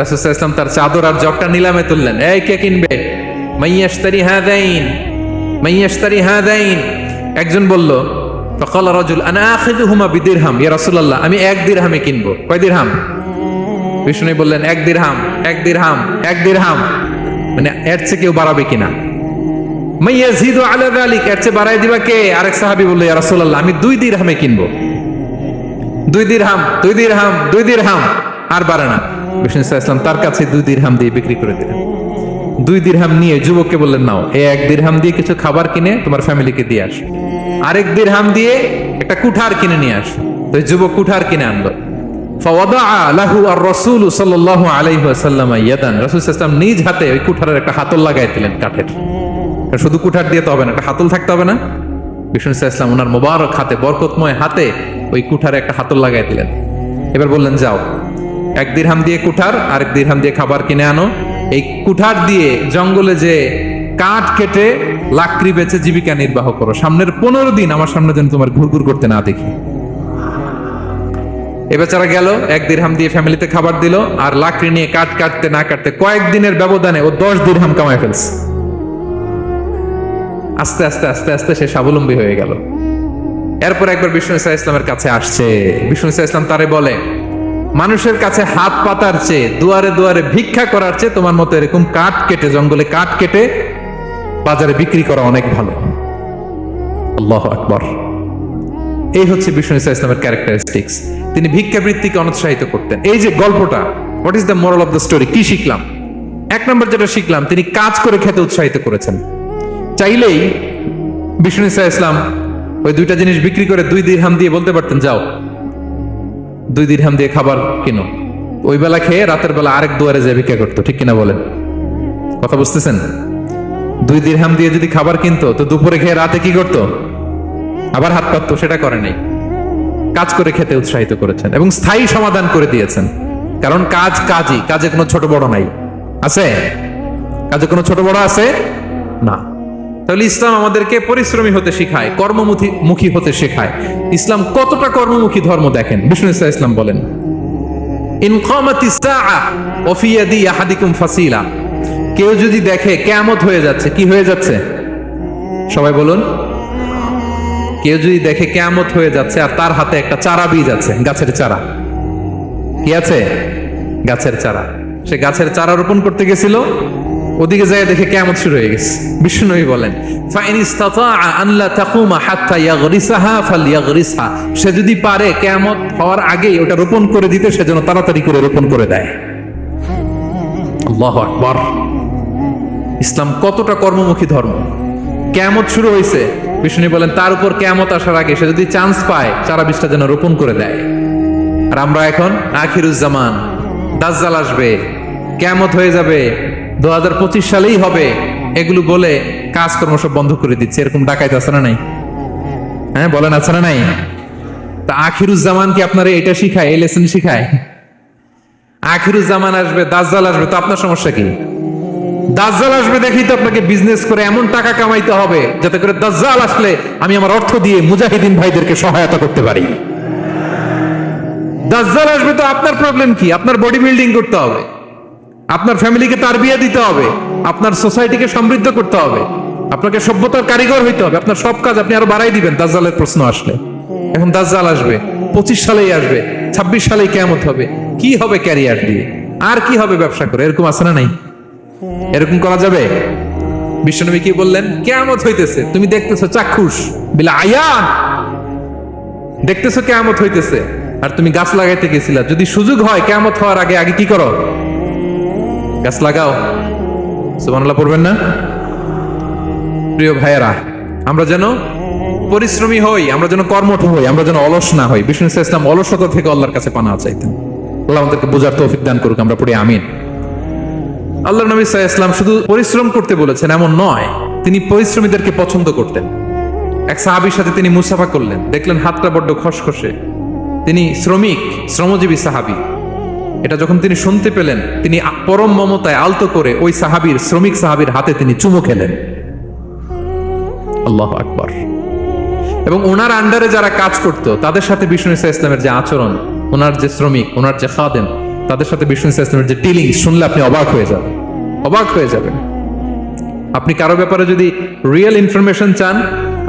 রাসূল সাল্লাল্লাহু আলাইহি ওয়াসাল্লাম তার চাদর আর জগটা নিলামে তুললেন। এই কে কিনবে? মাইয়াশতারি হাযাইন, মাইয়াশতারি হাযাইন। একজন বলল, ফাকাল রাজুল আনা আখিযুহুমা বিদিরহাম, ইয়া রাসূলুল্লাহ, আমি 1 দিরহামে কিনবো। কয় দিরহাম? বিষ্ণু বললেন, 1 দিরহাম, 1 দিরহাম, 1 দিরহাম। মানে এর চেয়ে কেউ বাড়াবে কিনা? মাইয়াজিদু আলা যালিক, এর চেয়ে বাড়ায় দিবা কে? আরেক সাহাবী বলল, ইয়া রাসূলুল্লাহ, আমি 2 দিরহামে কিনবো। 2 দিরহাম, 2 দিরহাম, 2 দিরহাম, আর বাড়ে না। বিষ্ণু ইসলাম তার কাছে 2 দিরহাম দিয়ে বিক্রি করে দিলেন। 2 দিরহাম নিয়ে যুবককে বললেন, নাও, এই 1 দিরহাম দিয়ে কিছু খাবার কিনে তোমার ফ্যামিলিকে দিয়ে আস। আরেক দিরহাম দিয়ে একটা কুঠার কিনে নিয়ে আস। তো যুবক কুঠার কিনে আনলো। ফাওয়াদাআ লাহু আর-রাসূল সাল্লাল্লাহু আলাইহি ওয়াসাল্লাম ইয়াদান, রাসূল সাল্লাল্লাহু আলাইহি ওয়াসাল্লাম নিজ হাতে ওই কুঠারের একটা হাতল লাগাই দিলেন কাঠের। শুধু কুঠার দিয়ে তো হবে না, একটা হাতল থাকতে হবে না? বিষ্ণু সাল্লাল্লাহু আলাইহি ওয়াসাল্লাম ওনার মোবারক হাতে, বরকতময় হাতে ওই কুঠারে একটা হাতল লাগাই দিলেন। এবার বললেন, যাও, 1 দিরহাম দিয়ে কুঠার, আরেক দিরহাম দিয়ে খাবার কিনে আনো। এই কুঠার দিয়ে জঙ্গলে যে কাঠ কেটে লাকড়ি বেচে জীবিকা নির্বাহ করো। সামনের 15 দিন আমার সামনে যেন তোমার ঘুরঘুর করতে না দেখি। এ বেচারা গেল, 1 দিরহাম দিয়ে ফ্যামিলিতে খাবার দিল, আর লাকড়ি নিয়ে কাঠ কাটতে না কাটতে কয়েকদিনের ব্যবধানে ও 10 দিরহাম কামায় ফেলছে। আস্তে আস্তে আস্তে আস্তে সে স্বাবলম্বী হয়ে গেল। এরপর একবার বিষ্ণু ইসা ইসলামের কাছে আসছে। বিষ্ণু ইসা ইসলাম তারে বলে, মানুষের কাছে হাত পাতার চেয়ে, দুয়ারে দুয়ারে ভিক্ষা করার চেয়ে তোমার মতো এরকম কাঠ কেটে, জঙ্গলে কাঠ কেটে বাজারে বিক্রি করা অনেক ভালো। আল্লাহু আকবার। এই হচ্ছে বিষ্ণু ইসা ইসলামের ক্যারেক্টারিস্টিক্স। তিনি ভিক্ষাবৃত্তিকে অনুৎসাহিত করতেন। এই যে গল্পটা, what is the moral of the story? কি শিখলাম? 1 নম্বর যেটা শিখলাম, তিনি কাজ করে খেতে উৎসাহিত করেছেন। চাইলেই বিষ্ণু ইসা ইসলাম ওই দুইটা জিনিস বিক্রি করে 2 দিরহাম দিয়ে বলতে পারতেন, যাও 2 দিরহাম দিয়ে খাবার কিনো। ওই বেলা খেয়ে রাতের বেলা আরেক দুয়ারে যে ভিক্ষা করতো, ঠিক কিনা বলেন? কথা বুঝতেছেন? 2 দিরহাম দিয়ে যদি খাবার কিনতো তো দুপুরে খেয়ে রাতে কি করতো? আবার হাত পাততো। সেটা করে নাই, কাজ করে খেতে উৎসাহিত করেছেন এবং স্থায়ী সমাধান করে দিয়েছেন। কারণ কাজই, কাজে কোনো ছোট বড় নাই। আছে? কাজে কোনো ছোট বড় আছে না। তাহলে ইসলাম আমাদেরকে পরিশ্রমী হতে শেখায়, কর্মমুখী হতে শেখায়। ইসলাম কতটা কর্মমুখী ধর্ম দেখেন। বিষ্ণু ইসলাম বলেন, ইন কামাতিস সাআ ওয়া ফি ইয়াদি আহাদিকুম ফাসিলা। কেউ যদি দেখে কিয়ামত হয়ে যাচ্ছে, কি হয়ে যাচ্ছে? সবাই বলুন। কেউ যদি দেখে কিয়ামত হয়ে যাচ্ছে আর তার হাতে একটা চারা বীজ আছে, গাছের চারা। কি আছে? গাছের চারা। সে গাছের চারা রোপণ করতে গেছিল, ওদিকে যায় দেখে কিয়ামত শুরু হয়ে গেছে। বিষ্ণুনবী বলেন, ফাইন ইসতাতাআ আন লা তাকুমা হাত্তা ইয়াগরিসাহা ফালইয়াগরিসহা। সে যদি পারে কিয়ামত হওয়ার আগেই ওটা রোপণ করে দিতে, সেজন্য তাড়াতাড়ি করে রোপণ করে দেয়। আল্লাহু আকবার। ইসলাম কতটা কর্মমুখী ধর্ম। কিয়ামত শুরু হয়েছে, বিষ্ণু বলেন তার উপর কিয়ামত আসার আগে সে যদি চান্স পায় চারা বীজটা যেন রোপণ করে দেয়। আর আমরা এখন আখিরুজ্জামান, দাজ্জাল আসবে, কিয়ামত হয়ে যাবে, 2025 সালেই হবে, এগুলো বলে কাজকর্ম সব বন্ধ করে দিচ্ছে। এরকম ডাকাইতে আছে না নাই? হ্যাঁ বলেন, আছে না নাই? তা আখিরুজ্জামান কি আপনারা এটা শিখায়, এই লেসন শিখায়? আখিরুজ্জামান আসবে, দাজ্জাল আসবে, তো আপনার সমস্যা কি? দাজ্জাল আসবে দেখেই তো আপনাকে বিজনেস করে এমন টাকা কামাইতে হবে যাতে করে দাজ্জাল আসলে আমি আমার অর্থ দিয়ে মুজাহিদিন ভাইদেরকে সহায়তা করতে পারি। দাজ্জাল আসবে তো আপনার প্রবলেম কি? আপনার বডি বিল্ডিং করতে হবে, আপনার ফ্যামিলিকে তারবিয়া দিতে হবে, আপনার সোসাইটিকে সমৃদ্ধ করতে হবে, আপনাকে সভ্যতার কারিগর হইতে হবে। আপনার সব কাজ আপনি আরো বাড়াই দিবেন দাজ্জালের প্রশ্ন আসলে। এখন দাজ্জাল আসবে, 25 সালেই আসবে, 26 সালেই কিয়ামত হবে। কি হবে ক্যারিয়ার দিয়ে? আর কি হবে ব্যবসা করে? এরকম আছে না নাই? এরকম করা যাবে? বিশ্বনবী কি বললেন? কিয়ামত হইতেছে, তুমি দেখতেছো চাক্ষুষ বিলা আয়ান, দেখতেছো কিয়ামত হইতেছে, আর তুমি গাছ লাগাইতে গেছিলা। যদি সুযোগ হয় কিয়ামত হওয়ার আগে আগে কি করো? গাছ লাগাও। সুবহানাল্লাহ পড়বেন না? প্রিয় ভাইয়েরা, আমরা যেন পরিশ্রমী হই, আমরা যেন কর্মঠ হই, আমরা যেন অলস না হই। বিষ্ণু ইসলাম অলসতা থেকে আল্লাহর কাছে পানাহ চাইতেন। আল্লাহ আমাদেরকে বোঝার তৌফিক দান করুক। আমরা পড়ি আমিন। আল্লাহর নবী সাল্লাল্লাহু আলাইহি ওয়াসাল্লাম শুধু পরিশ্রম করতে বলেছেন এমন নয়, তিনি পরিশ্রমীদেরকে পছন্দ করতেন। এক সাহাবীর সাথে তিনি মুসাফা করলেন, দেখলেন হাতটা বড্ড খসখসে, তিনি শ্রমজীবী সাহাবী। এটা যখন তিনি শুনতে পেলেন, তিনি পরম মমতায় আলতো করে ওই শ্রমিক সাহাবীর হাতে তিনি চুমু খেলেন। আল্লাহু আকবার। এবং ওনার আন্ডারে যারা কাজ করত তাদের সাথে বিষ্ণু ইসলামের যে আচরণ, ওনার যে শ্রমিক, ওনার যে খাদেম, তাদের সাথে বিষ্ণু ইসলামের যে ডিলিং শুনলে আপনি অবাক হয়ে যাবেন। আপনি কারো ব্যাপারে যদি রিয়েল ইনফরমেশন চান,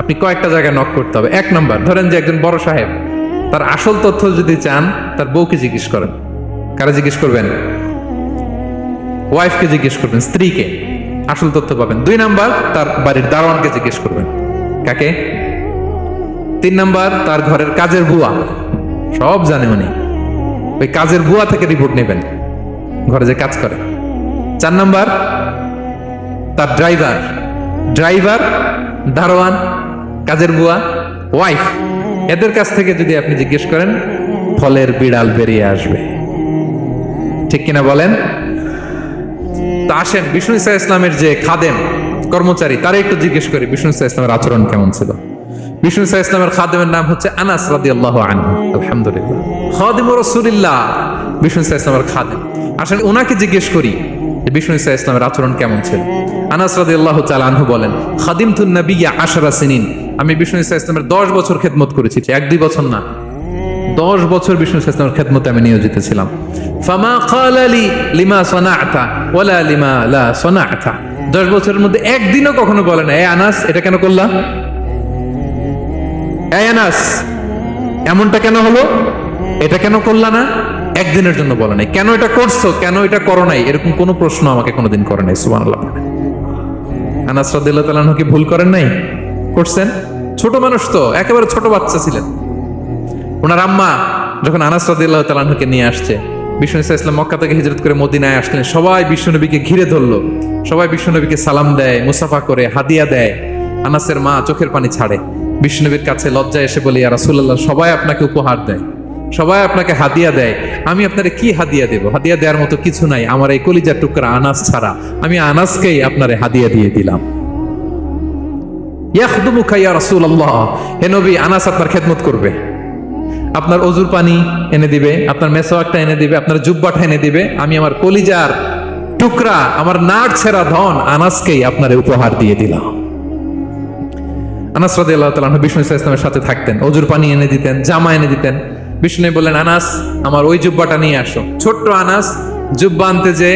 আপনি কয়েকটা জায়গায় নক করতে হবে। 1 নাম্বার, ধরেন যে একজন বড় সাহেব, তার আসল তথ্য যদি চান তার বউকে জিজ্ঞেস করেন। কারা জিজ্ঞেস করবেন? ওয়াইফকে জিজ্ঞেস করবেন, স্ত্রীকে, আসল তথ্য পাবেন। 2 নাম্বার, তার বাড়ির দারোয়ানকে জিজ্ঞেস করবেন। কাকে? 3 নাম্বার, তার ঘরের কাজের বুয়া, সব জানে উনি, ওই কাজের বুয়া থেকে রিপোর্ট নেবেন, ঘরে যে কাজ করে। 4 নাম্বার, তার ড্রাইভার, দারোয়ান, কাজের বুয়া, ওয়াইফ, এদের কাছ থেকে যদি আপনি জিজ্ঞেস করেন, ফলের বিড়াল বেরিয়ে আসবে। ঠিক কিনা বলেন? তা আসেন বিষ্ণু ইসলামের যে খাদেম, কর্মচারী, তারা একটু জিজ্ঞেস করি বিষ্ণু ইসলামের আচরণ কেমন ছিল। বিষ্ণু ইসলামের খাদেমের নাম হচ্ছে আনাস রাদিয়াল্লাহু আনহু। আলহামদুলিল্লাহ, খাদিমুর রাসূলিল্লাহ, বিষ্ণু ইসলামের খাদেম। আসলে ওনাকে জিজ্ঞেস করি যে বিষ্ণু ইসলামের আচরণ কেমন ছিল। আনাস রাদিয়াল্লাহু তাআলা আনহু বলেন, খাদিমতুন নবিয়্যা 10 সিনিন, আমি বিষ্ণু ইসলামের 10 বছর খেদমত করেছি। 1-2 বছর না, 10 বছর বিষ্ণু ইসলামের খেদমতে আমি নিয়োজিত ছিলাম। ফামা ক্বালা লি লিমা সানা'তা ওয়ালা লিমা লা সানা'তা, 10 বছরের মধ্যে একদিনও কখনো বলে না, এ আনাস এটা কেন করলা, এই আনাস এমনটা কেন হলো, এটা কেন করলা না, একদিনের জন্য বলে নাই। কেন এটা করছো, কেন এটা করো নাই, এরকম কোনো প্রশ্ন আমাকে কোনোদিন করে নাই। সুবহানাল্লাহ। আনাস রাদিয়াল্লাহু তাআলা কি ভুল করেন নাই? করছেন। ছোট মানুষ তো, একেবারে ছোট বাচ্চা ছিলেন। ওনার আম্মা যখন আনাস রাদিয়াল্লাহু তাআলাকে নিয়ে আসছে, বিষ্ণু ইসলাম মক্কা থেকে হিজরত করে মদিনায় আসলেন, সবাই বিশ্বনবীকে ঘিরে ধরলো, সবাই বিশ্বনবীকে সালাম দেয়, মুসাফা করে, হাদিয়া দেয়। আনাসের মা চোখের পানি ছাড়ে, বিশ্বনবীর কাছে লজ্জায় এসে বলি, ইয়া রাসূলুল্লাহ, সবাই আপনাকে উপহার দেয়, সবাই আপনাকে হাদিয়া দেয়, আমি আপনারে কি হাদিয়া দেব? হাদিয়া দেওয়ার মতো কিছু নাই আমার এই কলিজার টুকরা আনাস ছাড়া, আমি আনাসকেই আপনারে হাদিয়া দিয়ে দিলাম। ইয়াখদুমুকা ইয়া রাসূলুল্লাহ, হে নবী, আনাস আপনার খেদমত করবে, আপনার অজুর পানি এনে দিবে, আপনার মেসওয়াকটা এনে দিবে, আপনার জুব্বাটা এনে দিবে। আমি আমার কলিজার টুকরা, আমার নাট ছেঁড়া ধন আনাসকেই আপনারে উপহার দিয়ে দিলাম। আনাস রাদিয়াল্লাহু তাআলা আনহু বিষ্ণু ইসলামের সাথে থাকতেন, অজুর পানি এনে দিতেন, জামা এনে দিতেন। বিষ্ণু বললেন, আনাস, আমার ওই জুব্বাটা নিয়ে আসো। ছোট্ট আনাস জুব্বা আনতে যে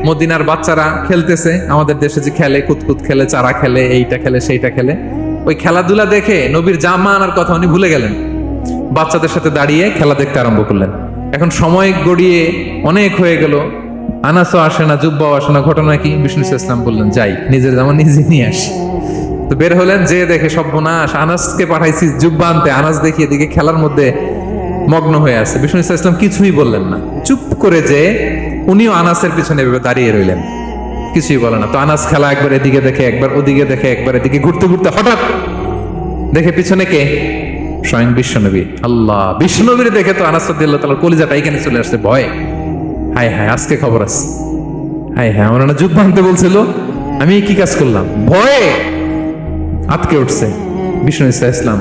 মদিনার বাচ্চারা খেলতেছে, আমাদের দেশে যে খেলে, কুতকুত খেলে, চারা খেলে, এইটা খেলে, সেইটা খেলে, ওই খেলাধুলা দেখে নবীর জামা আনার কথা উনি ভুলে গেলেন, বাচ্চাদের সাথে দাঁড়িয়ে খেলা দেখতে আরম্ভ করলেন। এখন সময় গড়িয়ে অনেক হয়ে গেল, আনাসও আসে না, জুব্বাও আসে না। ঘটনা কি? বিষ্ণু ইসলাম বললেন, যাই, নিজের জামা নিজে নিয়ে আসি। তো বের হলেন, যে দেখে সর্বনাশ, আনাসকে পাঠাইছি জুব্বা আনতে, আনাস দেখি এদিকে খেলার মধ্যে মগ্ন হয়ে আছে। বিষ্ণু ইসলাম কিছুই বললেন না, চুপ করে যে উনিও আনাসের পিছনে এভাবে দাঁড়িয়ে রইলেন, কিছুই বলে না। তো আনাস খেলা একবার এদিকে দেখে, একবার ওদিকে দেখে, একবার এদিকে ঘুরতে ঘুরতে হঠাৎ দেখে পিছনে কে? স্বয়ং বিশ্বনবী। আল্লাহ, বিশ্বনবীর দেখে তো আনাস রাদিয়াল্লাহু তাআলার কলিজাটা এখানে চলে আসছে ভয়। হায় হায়, আজকে খবর আছে, হায় হায়, আমার না জুব্বা আনতে বলছিল, আমি কি কাজ করলাম? ভয়ে আটকে উঠছে। বিষ্ণু ইসলাম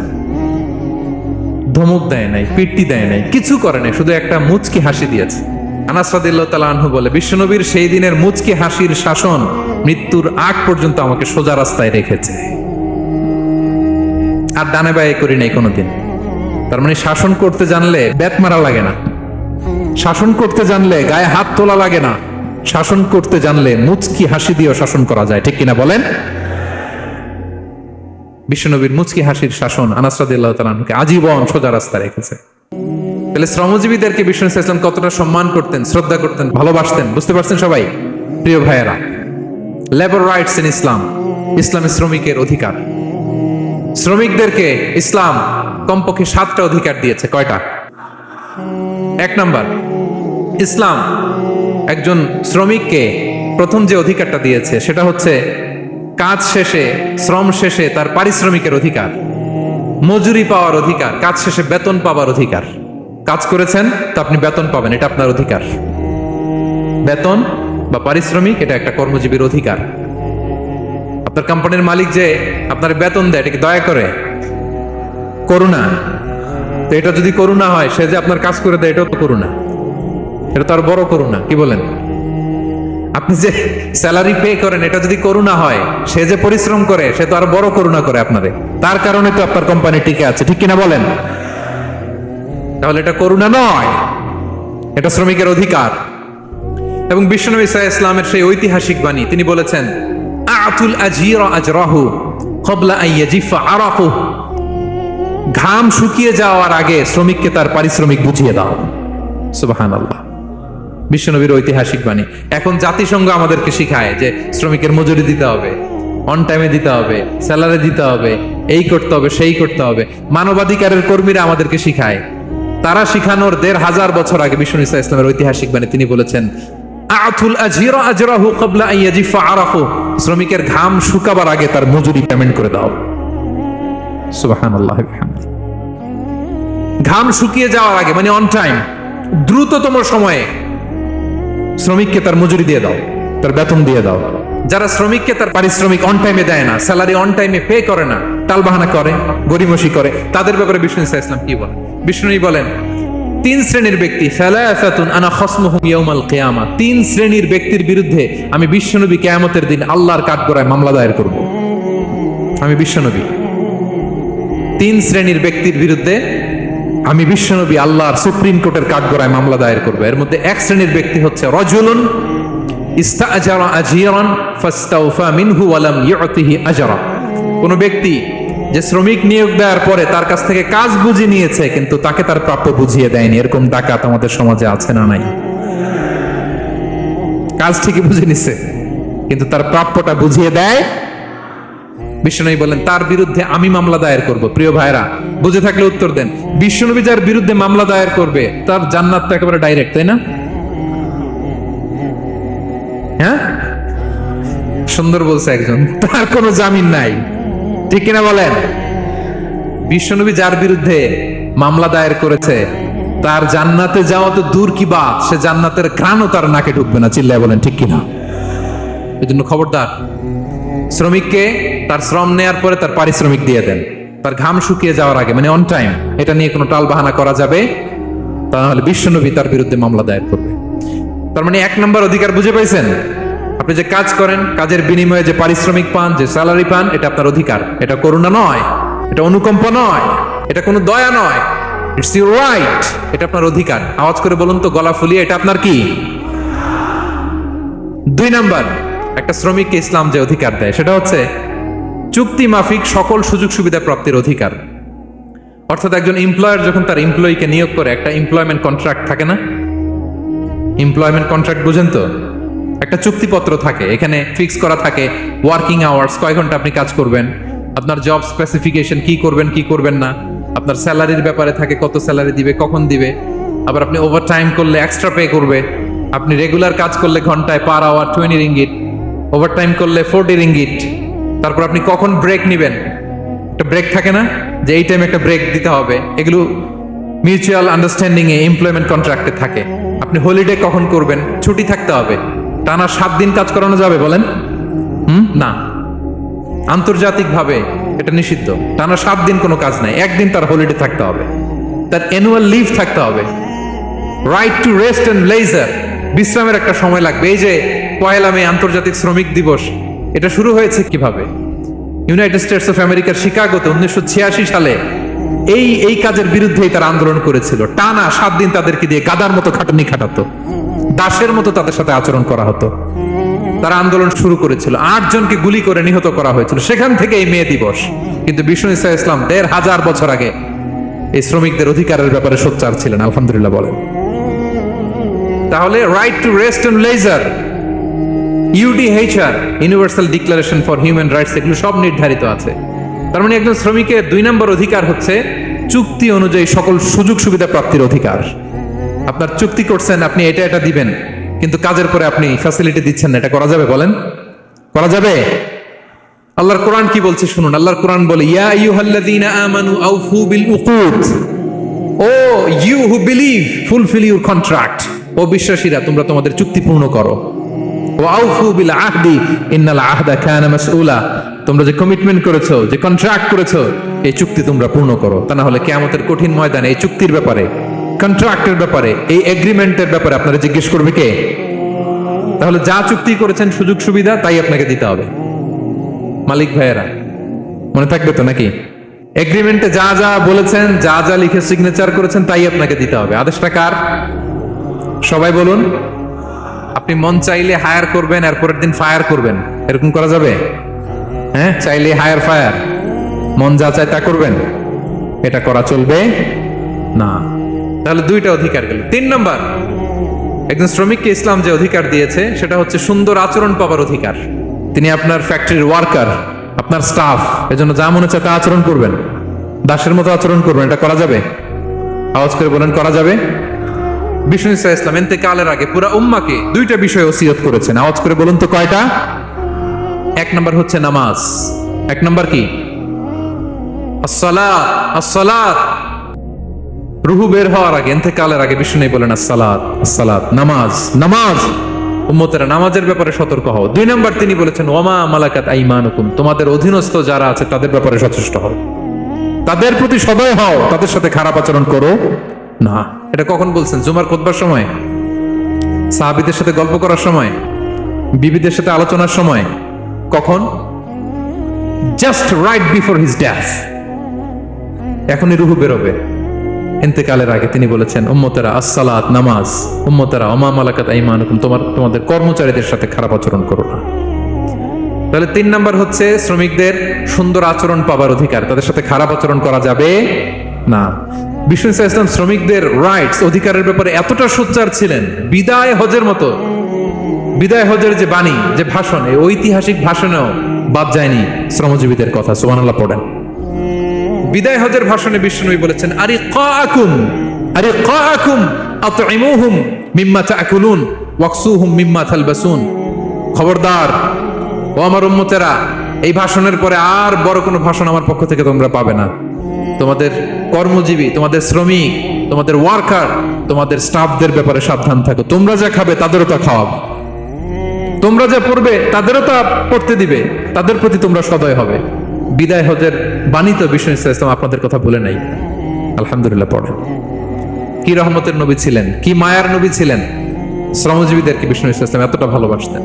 ধমক দেয় নাই, পিট্টি দেয় নাই, কিছু করে নাই, শুধু একটা মুচকি হাসি দিয়েছে। আনাস রাদিয়াল্লাহু তাআলা আনহু বলে, বিশ্বনবীর সেই দিনের মুচকি হাসির শাসন মৃত্যুর আগ পর্যন্ত আমাকে সোজা রাস্তায় রেখেছে, আর ডানে বায়ে করি নাই কোনোদিন। তার মানে শাসন করতে জানলে ব্যাট মারা লাগে না, শাসন করতে জানলে গায়ে হাত তোলা লাগে না, শাসন করতে জানলে মুচকি হাসি দিয়েও শাসন করা যায়, ঠিক কিনা বলেন? বিশ্বনবীর মুচকি হাসির শাসন আনাস রাদিয়াল্লাহু তাআলা আনহুকে আজীবন সোজা রাস্তা রেখেছে। তাহলে শ্রমজীবীদেরকে বিষ্ণু ইসলাম কতটা সম্মান করতেন, শ্রদ্ধা করতেন, ভালোবাসতেন, বুঝতে পারছেন সবাই? প্রিয় ভাইয়েরা, লেবার রাইটস ইন ইসলাম, ইসলামী শ্রমিকের অধিকার। শ্রমিকদেরকে ইসলাম কমপক্ষে 7টা অধিকার দিয়েছে। কয়টা? 1 নাম্বার, ইসলাম একজন শ্রমিককে প্রথম যে অধিকারটা দিয়েছে সেটা হচ্ছে কাজ শেষে, শ্রম শেষে তার পারিশ্রমিকের অধিকার, মজুরি পাওয়ার অধিকার, কাজ শেষে বেতন পাওয়ার অধিকার। কাজ করেছেন তো আপনি বেতন পাবেন, এটা আপনার অধিকার। বেতন বা পারিশ্রমিক এটা একটা কর্মজীবীর অধিকার। আপনার কোম্পানির মালিক যে আপনার বেতন দেয়, এটা কি দয়া করে? করুণা। তো এটা যদি করুণা হয়, সে যে আপনার কাজ করে দেয়, এটাও তো করুণা, এটা তো আর বড় করুণা। কি বলেন? আপনি যে স্যালারি পে করেন, এটা যদি করুণা হয়, সে যে পরিশ্রম করে, সে তো আর বড় করুণা করে আপনারে, তার কারণে তো আপনার কোম্পানি টিকে আছে, ঠিক কিনা বলেন? তাহলে এটা করুণা নয়, এটা শ্রমিকের অধিকার। এবং বিশ্বনবী সাল্লাল্লাহু আলাইহি ওয়াসাল্লামের সেই ঐতিহাসিক বাণী, তিনি বলেছেন, আতুল আজিরা আজরাহু ক্বাবলা আন ইয়াজিফা আরাকু, ঘাম শুকিয়ে যাওয়ার আগে শ্রমিককে তার পারিশ্রমিক বুঝিয়ে দাও। সুবহানাল্লাহ, বিশ্বনবীর ঐতিহাসিক বাণী। এখন জাতিসংঘ আমাদেরকে শিখায় যে শ্রমিকের মজুরি দিতে হবে, অন টাইমে দিতে হবে, স্যালারি দিতে হবে, এই করতে হবে, সেই করতে হবে। মানবাধিকারের কর্মীরা আমাদেরকে শিখায়, তারা শিখানোর 1500 বছর আগে বিষ্ণু ইসলামের ঐতিহাসিক বাণী, তিনি বলেছেন, আতুল আজিরা আজরাহু ক্বাবলা আন ইয়াজিফা আরাকু, শ্রমিকের ঘাম শুকাবার আগে তার মজুরি পেমেন্ট করে দাও। সুবহানাল্লাহ বিহামদিহি। ঘাম শুকিয়ে যাওয়ার আগে মানে অন টাইম, দ্রুততম সময়ে শ্রমিককে তার মজুরি দিয়ে দাও, তার বেতন দিয়ে দাও। যারা শ্রমিককে তার পারিশ্রমিক অন টাইমে দেয় না, স্যালারি অন টাইমে পে করে না, টালবাহানা করে, গরিমসি করে, তাদের ব্যাপারে বিষ্ণু ইসলাম কি বলেন? বিষ্ণু বলেন, 3 শ্রেণীর ব্যক্তি, সালাসাতুন আনা খাসমুহুম ইয়াউমাল কিয়ামা, 3 শ্রেণীর ব্যক্তির বিরুদ্ধে আমি বিশ্বনবী কিয়ামতের দিন আল্লাহর কাঠগড়ায় মামলা দায়ের করব। আমি বিশ্বনবী 3 শ্রেণীর ব্যক্তির বিরুদ্ধে আমি বিশ্বনবী আল্লাহর সুপ্রিম কোর্টের কাঠগড়ায় মামলা দায়ের করব। এর মধ্যে 1 শ্রেণীর ব্যক্তি হচ্ছে রাজুলুন ইস্তাআজারা আজিরান ফাস্তাওফা মিনহু ওয়া লাম ইউতিহি আজরা, কোন ব্যক্তি যে শ্রমিক নিয়োগ দেওয়ার পরে তার কাছ থেকে কাজ বুঝিয়ে নিয়েছে কিন্তু তাকে তার প্রাপ্য বুঝিয়ে দেয়নি। এরকম ডাকাত আমাদের সমাজে আছে না নাই? কাজ ঠিকই বুঝে নিছে কিন্তু তার প্রাপ্যটা বুঝিয়ে দেয়। বিশ্বনবী বলেন, তার বিরুদ্ধে আমি মামলা দায়ের করব। প্রিয় ভাইরা, বুঝে থাকলে উত্তর দেন। বিশ্বনবী যার বিরুদ্ধে মামলা দায়ের করবে তার জান্নাত তো একেবারে ডাইরেক্ট, তাই না? সুন্দর বলছে একজন, তার কোনো জামিন নাই, ঠিক কিনা বলেন? বিশ্বনবী যার বিরুদ্ধে মামলা দায়ের করেছে তার জান্নাতে যাওয়া তো দূর কি বাত, সে জান্নাতের ঘ্রাণও তার নাকে ঢুকবে না, চিল্লায় বলেন ঠিক কিনা? এই জন্য খবরদার, শ্রমিককে তার শ্রম নেয়ার পরে তার পারিশ্রমিক দিয়ে দেন, তার ঘাম শুকিয়ে যাওয়ার আগে, মানে অন টাইম। এটা নিয়ে কোনো টাল বাহানা করা যাবে তাহলে বিশ্বনবী তার বিরুদ্ধে মামলা দায়ের করবে। তার মানে 1 নম্বর অধিকার বুঝে পাইছেন? আপনি যে কাজ করেন, কাজের বিনিময়ে যে পারিশ্রমিক পান, যে স্যালারি পান, এটা আপনার অধিকার। এটা করুণা নয়, এটা অনুকম্পা নয়, এটা কোনো দয়া নয়, ইটস ইউর রাইট। এটা আপনার অধিকার। আওয়াজ করে বলুন তো, গলা ফুলিয়ে, এটা আপনার কি? 2 নাম্বার, একটা শ্রমিককে ইসলাম যে অধিকার দেয় সেটা হচ্ছে চুক্তি মাফিক সকল সুযোগ সুবিধা প্রাপ্তির অধিকার। অর্থাৎ একজন এমপ্লয়ার যখন তার এমপ্লয়িকে নিয়োগ করে, একটা এমপ্লয়মেন্ট কন্ট্রাক্ট থাকে না? এমপ্লয়মেন্ট কন্ট্রাক্ট বুঝেন তো? একটা চুক্তিপত্র থাকে, এখানে ফিক্স করা থাকে ওয়ার্কিং আওয়ার্স, কয় ঘন্টা আপনি কাজ করবেন, আপনার জব স্পেসিফিকেশন, কি করবেন কি করবেন না, আপনার স্যালারির ব্যাপারে থাকে, কত স্যালারি দিবে, কখন দিবে, আবার আপনি ওভার টাইম করলে এক্সট্রা পে করবে, আপনি রেগুলার কাজ করলে ঘন্টায় per hour 20 ringgit, overtime করলে 40 রিঙ্গিট। তারপর আপনি কখন ব্রেক নেবেন, একটা ব্রেক থাকে না, যে এই টাইমে একটা ব্রেক দিতে হবে, এগুলো মিউচুয়াল আন্ডারস্ট্যান্ডিং এ এমপ্লয়মেন্ট কন্ট্রাক্টে থাকে। আপনি হলিডে কখন করবেন, ছুটি থাকতে হবে। টানা 7 দিন কাজ করানো যাবে বলেন? না, আন্তর্জাতিকভাবে এটা নিষিদ্ধ। টানা 7 দিন কোনো কাজ নাই, 1 দিন তার হলিডে থাকতে হবে, তার অ্যানুয়াল লিভ থাকতে হবে। Right to rest and leisure, বিশ্রামের একটা সময় লাগবে। এই যে 1 মে আন্তর্জাতিক শ্রমিক দিবস, এটা শুরু হয়েছে কিভাবে? ইউনাইটেড স্টেটস অফ আমেরিকার শিকাগোতে 1986 সালে এই কাজের বিরুদ্ধেই তারা আন্দোলন করেছিল। টানা 7 দিন তাদেরকে দিয়ে গাদার মতো খাটুনি খাটাতো, দাসের মতো তাদের সাথে আচরণ করা হতো। তারা আন্দোলন শুরু করেছিল, 8 জনকে গুলি করে নিহত করা হয়েছিল। সেখান থেকে এই মে দিবস। কিন্তু বিষ্ণু ঈসা ইসলাম 1500 বছর আগে এই শ্রমিকদের অধিকারের ব্যাপারে সোচ্চার ছিলেন, আলহামদুলিল্লাহ বলেন। তাহলে right to rest and leisure, UDHR, universal declaration for human rights, এগুলো সব নির্ধারিত আছে। তার মানে একজন শ্রমিকের 2 নম্বর অধিকার হচ্ছে চুক্তি অনুযায়ী সকল সুযোগ সুবিধা প্রাপ্তির অধিকার। আপনার চুক্তি করছেন, আপনি এটা এটা দিবেন, কিন্তু কাজের পরে আপনি ফ্যাসিলিটি দিচ্ছেন না, এটা করা যাবে বলেন? করা যাবে? আল্লাহর কোরআন কি বলছে শুনুন। আল্লাহর কোরআন বলে, ইয়া আইয়ুহাল্লাযীনা আমানু আউফু বিল উকুদ, O you who believe fulfil your contract, ও বিশ্বাসীরা তোমরা তোমাদের চুক্তি পূর্ণ করো। ওয়া আউফু বিল আহদি ইন্নাল আহদা কানা মাসউলা, তোমরা যে কমিটমেন্ট করেছো, যে কন্ট্রাক্ট করেছো, এই চুক্তি তোমরা পূর্ণ করো। তা না হলে কিয়ামতের কঠিন ময়দানে এই চুক্তির ব্যাপারে, কন্ট্রাক্টের ব্যাপারে, এই এগ্রিমেন্টের ব্যাপারে আপনারা জিজ্ঞেস করবে কে? তাহলে যা চুক্তি করেছেন সুযোগ সুবিধা, তাই আপনাকে দিতে হবে। মালিক ভাইয়েরা মনে থাকবে তো নাকি? এগ্রিমেন্টে যা যা বলেছেন, যা যা লিখে সিগনেচার করেছেন, তাই আপনাকে দিতে হবে। আদেশটা কার? সবাই বলুন। আপনি মন চাইলে হায়ার করবেন, এরপরের দিন ফায়ার করবেন, এরকম করা যাবে? হ্যাঁ, চাইলে হায়ার ফায়ার, মন যা চায় তা করবেন, এটা করা চলবে না। তাহলে 2টা অধিকার গেল। 3 নম্বর, একজন শ্রমিককে ইসলাম যে অধিকার দিয়েছে সেটা হচ্ছে সুন্দর আচরণ পাবার অধিকার। তিনি আপনার ফ্যাক্টরির ওয়ার্কার, আপনার স্টাফ, এজন্য যা মনে চায় তা আচরণ করবেন, দাসের মতো আচরণ করবেন। এটা করা যাবে? আওয়াজ করে বলেন, করা যাবে? বিষ্ণু ঈসা ইসলাম ইন্তেকালের আগে পুরা উম্মাকে 2টা বিষয় ওসিয়ত করেছেন। আওয়াজ করে বলুন তো কয়টা? 1 নম্বর হচ্ছে নামাজ। 1 নম্বর কি? আসসালাত। আসসালাত, রুহু বের হওয়ার আগে, ইন্তেকালের আগে বিষ্ণু বলেন আসসালাত, আসসালাত, নামাজ, নামাজ। উম্মতেরা নামাজের ব্যাপারে সতর্ক হও। 2 নম্বর তিনি বলেছেন ওয়ামা মালাকাত আইমানুকুম, তোমাদের অধীনস্থ যারা আছে তাদের ব্যাপারে সচেষ্ট হও, তাদের প্রতি সদয় হও, তাদের সাথে খারাপ আচরণ করো না। এটা কখন বলছেন? জুমার খুতবার সময়, সাহাবীদের সাথে গল্প করার সময়, বিবিদের সাথে আলোচনার সময়। কখন? Just right before his death. এখনই রুহু বেরোবে, ইন্তেকালের আগে তিনি বলেছেন উম্মতেরা আসসালাত, নামাজ, উম্মতেরা ওমা মালাকাত আইমানুকুম, তোমাদের কর্মচারীদের সাথে খারাপ আচরণ করো না। তাহলে 3 নাম্বার হচ্ছে শ্রমিকদের সুন্দর আচরণ পাবার অধিকার, তাদের সাথে খারাপ আচরণ করা যাবে না। বিষ্ণু ঈসা ইসলাম শ্রমিকদের রাইটস, অধিকারের ব্যাপারে এতটা সোচ্চার ছিলেন, বিদায় হজের মতো, বিদায় হজের যে বাণী, যে ভাষণ, এই ঐতিহাসিক ভাষণেও বাদ যায়নি শ্রমজীবীদের কথা। সুবহানাল্লাহ পড়েন। বিদায় হজের ভাষণে বিষ্ণু বলেছেন আরিকাকুম, আরিকাকুম আতইমুহুম মিম্মা তাকুলুন ওয়াকসুহুম মিম্মা তালবাসুন, খবরদার ও আমার উম্মতেরা, এই ভাষণের পরে আর বড় কোনো ভাষণ আমার পক্ষ থেকে তোমরা পাবে না। তোমাদের কর্মজীবী, তোমাদের শ্রমিক, তোমাদের ওয়ার্কার, তোমাদের স্টাফদের ব্যাপারে সাবধান থাকো। তোমরা যা খাবে তাদেরও তা খাওয়াবে, তোমরা যা পড়বে তাদেরও তা পড়তে দিবে, তাদের প্রতি তোমরা সদয় হবে। বিদায় হজের বাণিত বিষ্ণু ইসলাম আপনাদের কথা বলে নাই। আলহামদুলিল্লাহ পড়ে। কি রহমতের নবী ছিলেন, কি মায়ার নবী ছিলেন, শ্রমজীবীদেরকে বিষ্ণু ইসলাম এতটা ভালোবাসতেন।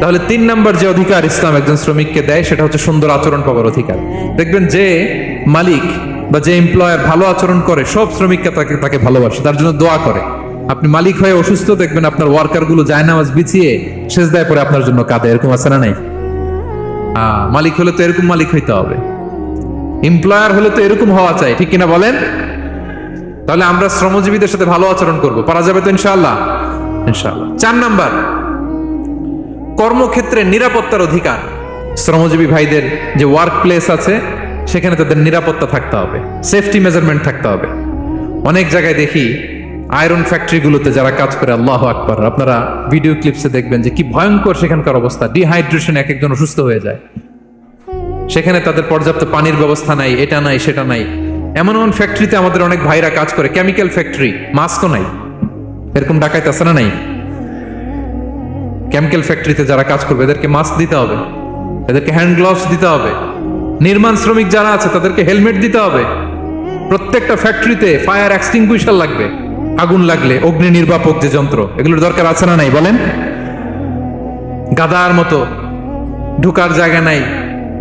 তাহলে 3 নাম্বার যে অধিকার ইসলাম একজন শ্রমিককে দেয় সেটা হচ্ছে সুন্দর আচরণ পাওয়ার অধিকার। দেখবেন যে মালিক বা যে এমপ্লয়ার ভালো আচরণ করে সব শ্রমিককে তাকে ভালোবাসে, তার জন্য দোয়া করে। আপনি মালিক হয়ে অসুস্থ, দেখবেন আপনার ওয়ার্কার গুলো জায়নামাজ বিছিয়ে সেজদায় পরে আপনার জন্য কাঁদে। এরকম আছে না নাই? মালিক হলে তো এরকম মালিক হইতে হবে, এমপ্লয়ার হলে তো এরকম হওয়া চাই, ঠিক কিনা বলেন? তাহলে আমরা শ্রমজীবীদের সাথে ভালো আচরণ করব, পারা যাবে তো ইনশাআল্লাহ? ইনশাআল্লাহ। 4 নাম্বার, কর্মক্ষেত্রে নিরাপত্তার অধিকার। শ্রমজীবী ভাইদের যে ওয়ার্ক প্লেস আছে সেখানে তাদের নিরাপত্তা থাকতে হবে, সেফটি মেজারমেন্ট থাকতে হবে। অনেক জায়গায় দেখি আয়রন ফ্যাক্টরিগুলোতে যারা কাজ করে, আল্লাহু আকবার, আপনারা ভিডিও ক্লিপসে দেখবেন যে কি ভয়ঙ্কর সেখানকার অবস্থা। ডিহাইড্রেশন, এক একজন অসুস্থ হয়ে যায়। সেখানে তাদের পর্যাপ্ত পানির ব্যবস্থা নাই, এটা নাই সেটা নাই। এমন এমন ফ্যাক্টরিতে আমাদের অনেক ভাইরা কাজ করে, কেমিক্যাল ফ্যাক্টরি, মাস্কও নাই। এরকম ডাকাইতে আছে না নাই? কেমিক্যাল ফ্যাক্টরিতে যারা কাজ করবে এদেরকে মাস্ক দিতে হবে, এদেরকে হ্যান্ড গ্লাভস দিতে হবে। নির্মাণ শ্রমিক যারা আছে তাদেরকে হেলমেট দিতে হবে। প্রত্যেকটা ফ্যাক্টরিতে ফায়ার এক্সটিংগুইশার লাগবে, আগুন লাগলে অগ্নি নির্বাপক যে যন্ত্র, এগুলোর দরকার আছে না নাই বলেন? গাদার মতো ঢোকার জায়গা নাই,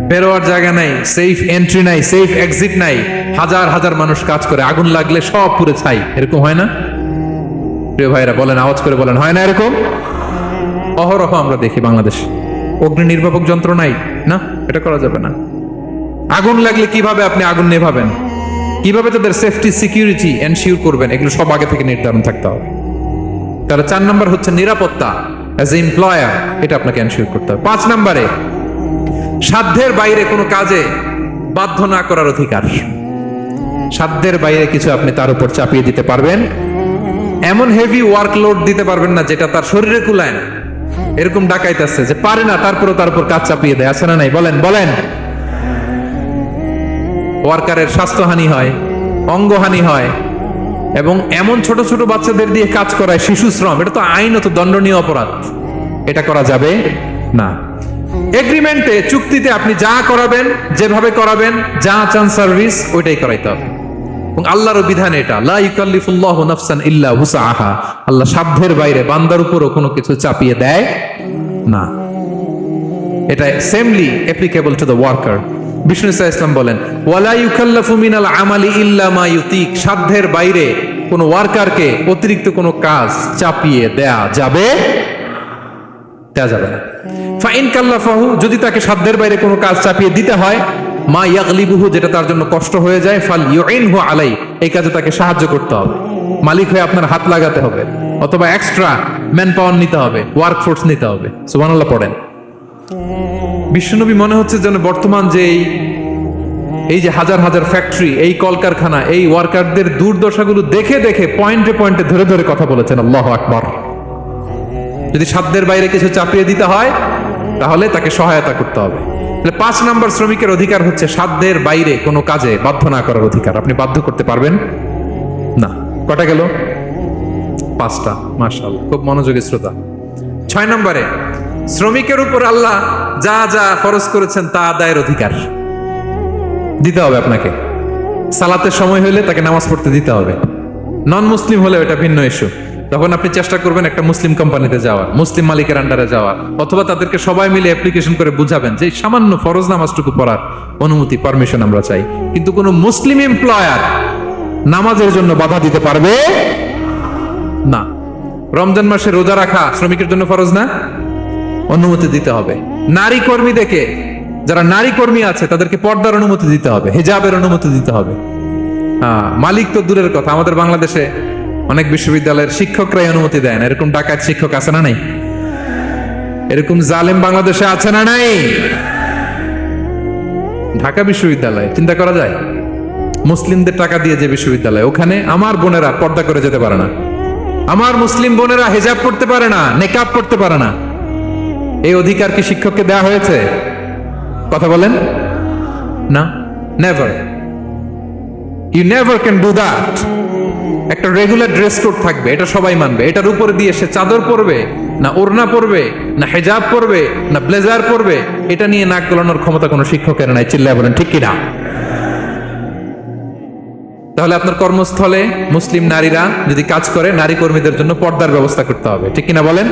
বেরোয়ার জায়গা নাই, সেফ এন্ট্রি নাই, সেফ এক্সিট নাই। হাজার হাজার মানুষ কাজ করে, আগুন লাগলে সব পুড়ে ছাই। এরকম হয় না? প্রিয় ভাইরা বলেন, আওয়াজ করে বলেন, হয় না এরকম? অহরহ আমরা দেখি বাংলাদেশে। অগ্নি নির্বাপক যন্ত্র নাই, না, এটা করা যাবে না। আগুন লাগলে কিভাবে আপনি আগুন নেভাবেন, কিভাবে তাদের সেফটি সিকিউরিটি এনশিওর করবেন, এগুলো সব আগে থেকে নির্ধারণ থাকতে হবে। তাহলে 4 নাম্বার হচ্ছে নিরাপত্তা অ্যাজ এ এমপ্লয়ার, এটা আপনাকে এনশিওর করতে হবে। 5 নাম্বারে সাধ্যের বাইরে কোনো কাজে বাধ্য না করার অধিকার। সাধ্যের বাইরে কিছু আপনি তার উপর চাপিয়ে দিতে পারবেন, এমন হেভি ওয়ার্কলোড দিতে পারবেন না যেটা তার শরীরে কুলায় না। এরকম ডাকাইতেছে যে পারে না, তারপরে তার উপর কাজ চাপিয়ে দেয়, আছে না নাই বলেন? বলেন। ওয়ার্কারের স্বাস্থ্যহানি হয়, অঙ্গহানি হয়, এবং এমন ছোট ছোট বাচ্চাদের দিয়ে কাজ করায়, শিশু শ্রম, এটা তো আইনত দণ্ডনীয় অপরাধ। এটা করা যাবে না। এগ্রিমেন্টে, চুক্তিতে আপনি যা করাবেন, যেভাবে করাবেন, যা চান সার্ভিস, ওইটাই করাইতে হবে। এবং আল্লাহর বিধান এটা, লা ইউকাল্লিফুল্লাহু নাফসান ইল্লা উসআহা। আল্লাহ সাধ্যের বাইরে বান্দার উপরও কোনো কিছু চাপিয়ে দেয় না। এটা samely applicable to the worker. বিষ্ণু ইসলাম বলেন, ওয়ালা ইউকাল্লাফু মিনাল আমালি ইল্লা মা ইউতিক। সাধ্যের বাইরে কোনো ওয়ার্কারকে অতিরিক্ত কোনো কাজ চাপিয়ে দেয়া যাবে না। ফাইন কাল্লাফাহু, যদি তাকে সাধ্যের বাইরে কোনো কাজ চাপিয়ে দিতে হয়, মা ইয়াগলিবুহু, যেটা তার জন্য কষ্ট হয়ে যায়, ফাল ইউইনহু আলাই, এই কাজে তাকে সাহায্য করতে হবে। মালিক হয়ে আপনার হাত লাগাতে হবে, অথবা এক্সট্রা ম্যান পাওয়ার নিতে হবে, ওয়ার্কফোর্স নিতে হবে। সুবহানাল্লাহ পড়েন। বিশ্বনবী মনে হচ্ছে যেন বর্তমান যে এই যে হাজার হাজার ফ্যাক্টরি, এই কলকারখানা, এই ওয়ার্কারদের দুর্দশাগুলো দেখে দেখে পয়েন্টে পয়েন্টে ধরে ধরে কথা বলেছেন। আল্লাহু আকবার। যদি সাধ্যের বাইরে কিছু চাপিয়ে দিতে হয় তাহলে তাকে সহায়তা করতে হবে। 5 নাম্বার শ্রমিকের অধিকার হচ্ছে সাধ্যের বাইরে কোনো কাজে বাধ্য না করার অধিকার। আপনি বাধ্য করতে পারবেন না। কটা গেল? 5টা। মাশাআল্লাহ, খুব মনোযোগী শ্রোতা। 6 নম্বরে শ্রমিকের উপর আল্লাহ যা যা ফরজ করেছেন তা আদায়ের অধিকার দিতে হবে আপনাকে। সালাতের সময় হলে তাকে নামাজ পড়তে দিতে হবে। নন মুসলিম হলে এটা ভিন্ন ইস্যু। তখন আপনি চেষ্টা করবেন একটা মুসলিম কোম্পানিতে যাওয়ার, মুসলিম মালিকের আন্ডারে যাওয়ার, অথবা তাদেরকে সবাই মিলে অ্যাপ্লিকেশন করে বুঝাবেন যে সামান্য ফরজ নামাজটুকু পড়ার অনুমতি, পারমিশন আমরা চাই। কিন্তু কোনো মুসলিম এমপ্লয়ার নামাজের জন্য বাধা দিতে পারবে না। রমজান মাসে রোজা রাখা শ্রমিকের জন্য ফরজ না, অনুমতি দিতে হবে। নারী কর্মীদেরকে, যারা নারী কর্মী আছে তাদেরকে পর্দার অনুমতি দিতে হবে, হিজাবের অনুমতি দিতে হবে। মালিক তো দূরের কথা, আমাদের বাংলাদেশে অনেক বিশ্ববিদ্যালয়ের শিক্ষকরাই অনুমতি দেয় না। এরকম ডাকাত শিক্ষক আছে না নাই? এরকম জালেম বাংলাদেশে আছে না নাই? ঢাকা বিশ্ববিদ্যালয় চিন্তা করা যায়, মুসলিমদের টাকা দিয়ে যে বিশ্ববিদ্যালয়, ওখানে আমার বোনেরা পর্দা করে যেতে পারে না, আমার মুসলিম বোনেরা হিজাব পড়তে পারে না, নেকাব পড়তে পারে না। এই অধিকার কি শিক্ষককে দেওয়া হয়েছে? কথা বলেন না, never. You never can do that. একটা রেগুলার ড্রেস কোড থাকবে, এটা সবাই মানবে। এটার উপরে দিয়ে সে চাদর পরবে না ওড়না পরবে না হেজাব পরবে না ব্লেজার পরবে, এটা নিয়ে নাক গলানোর ক্ষমতা কোনো শিক্ষকের নাই। চিল্লায় বলেন ঠিক কিনা? তাহলে আপনার কর্মস্থলে মুসলিম নারীরা যদি কাজ করে, নারী কর্মীদের জন্য পর্দার ব্যবস্থা করতে হবে, ঠিক কিনা বলেন?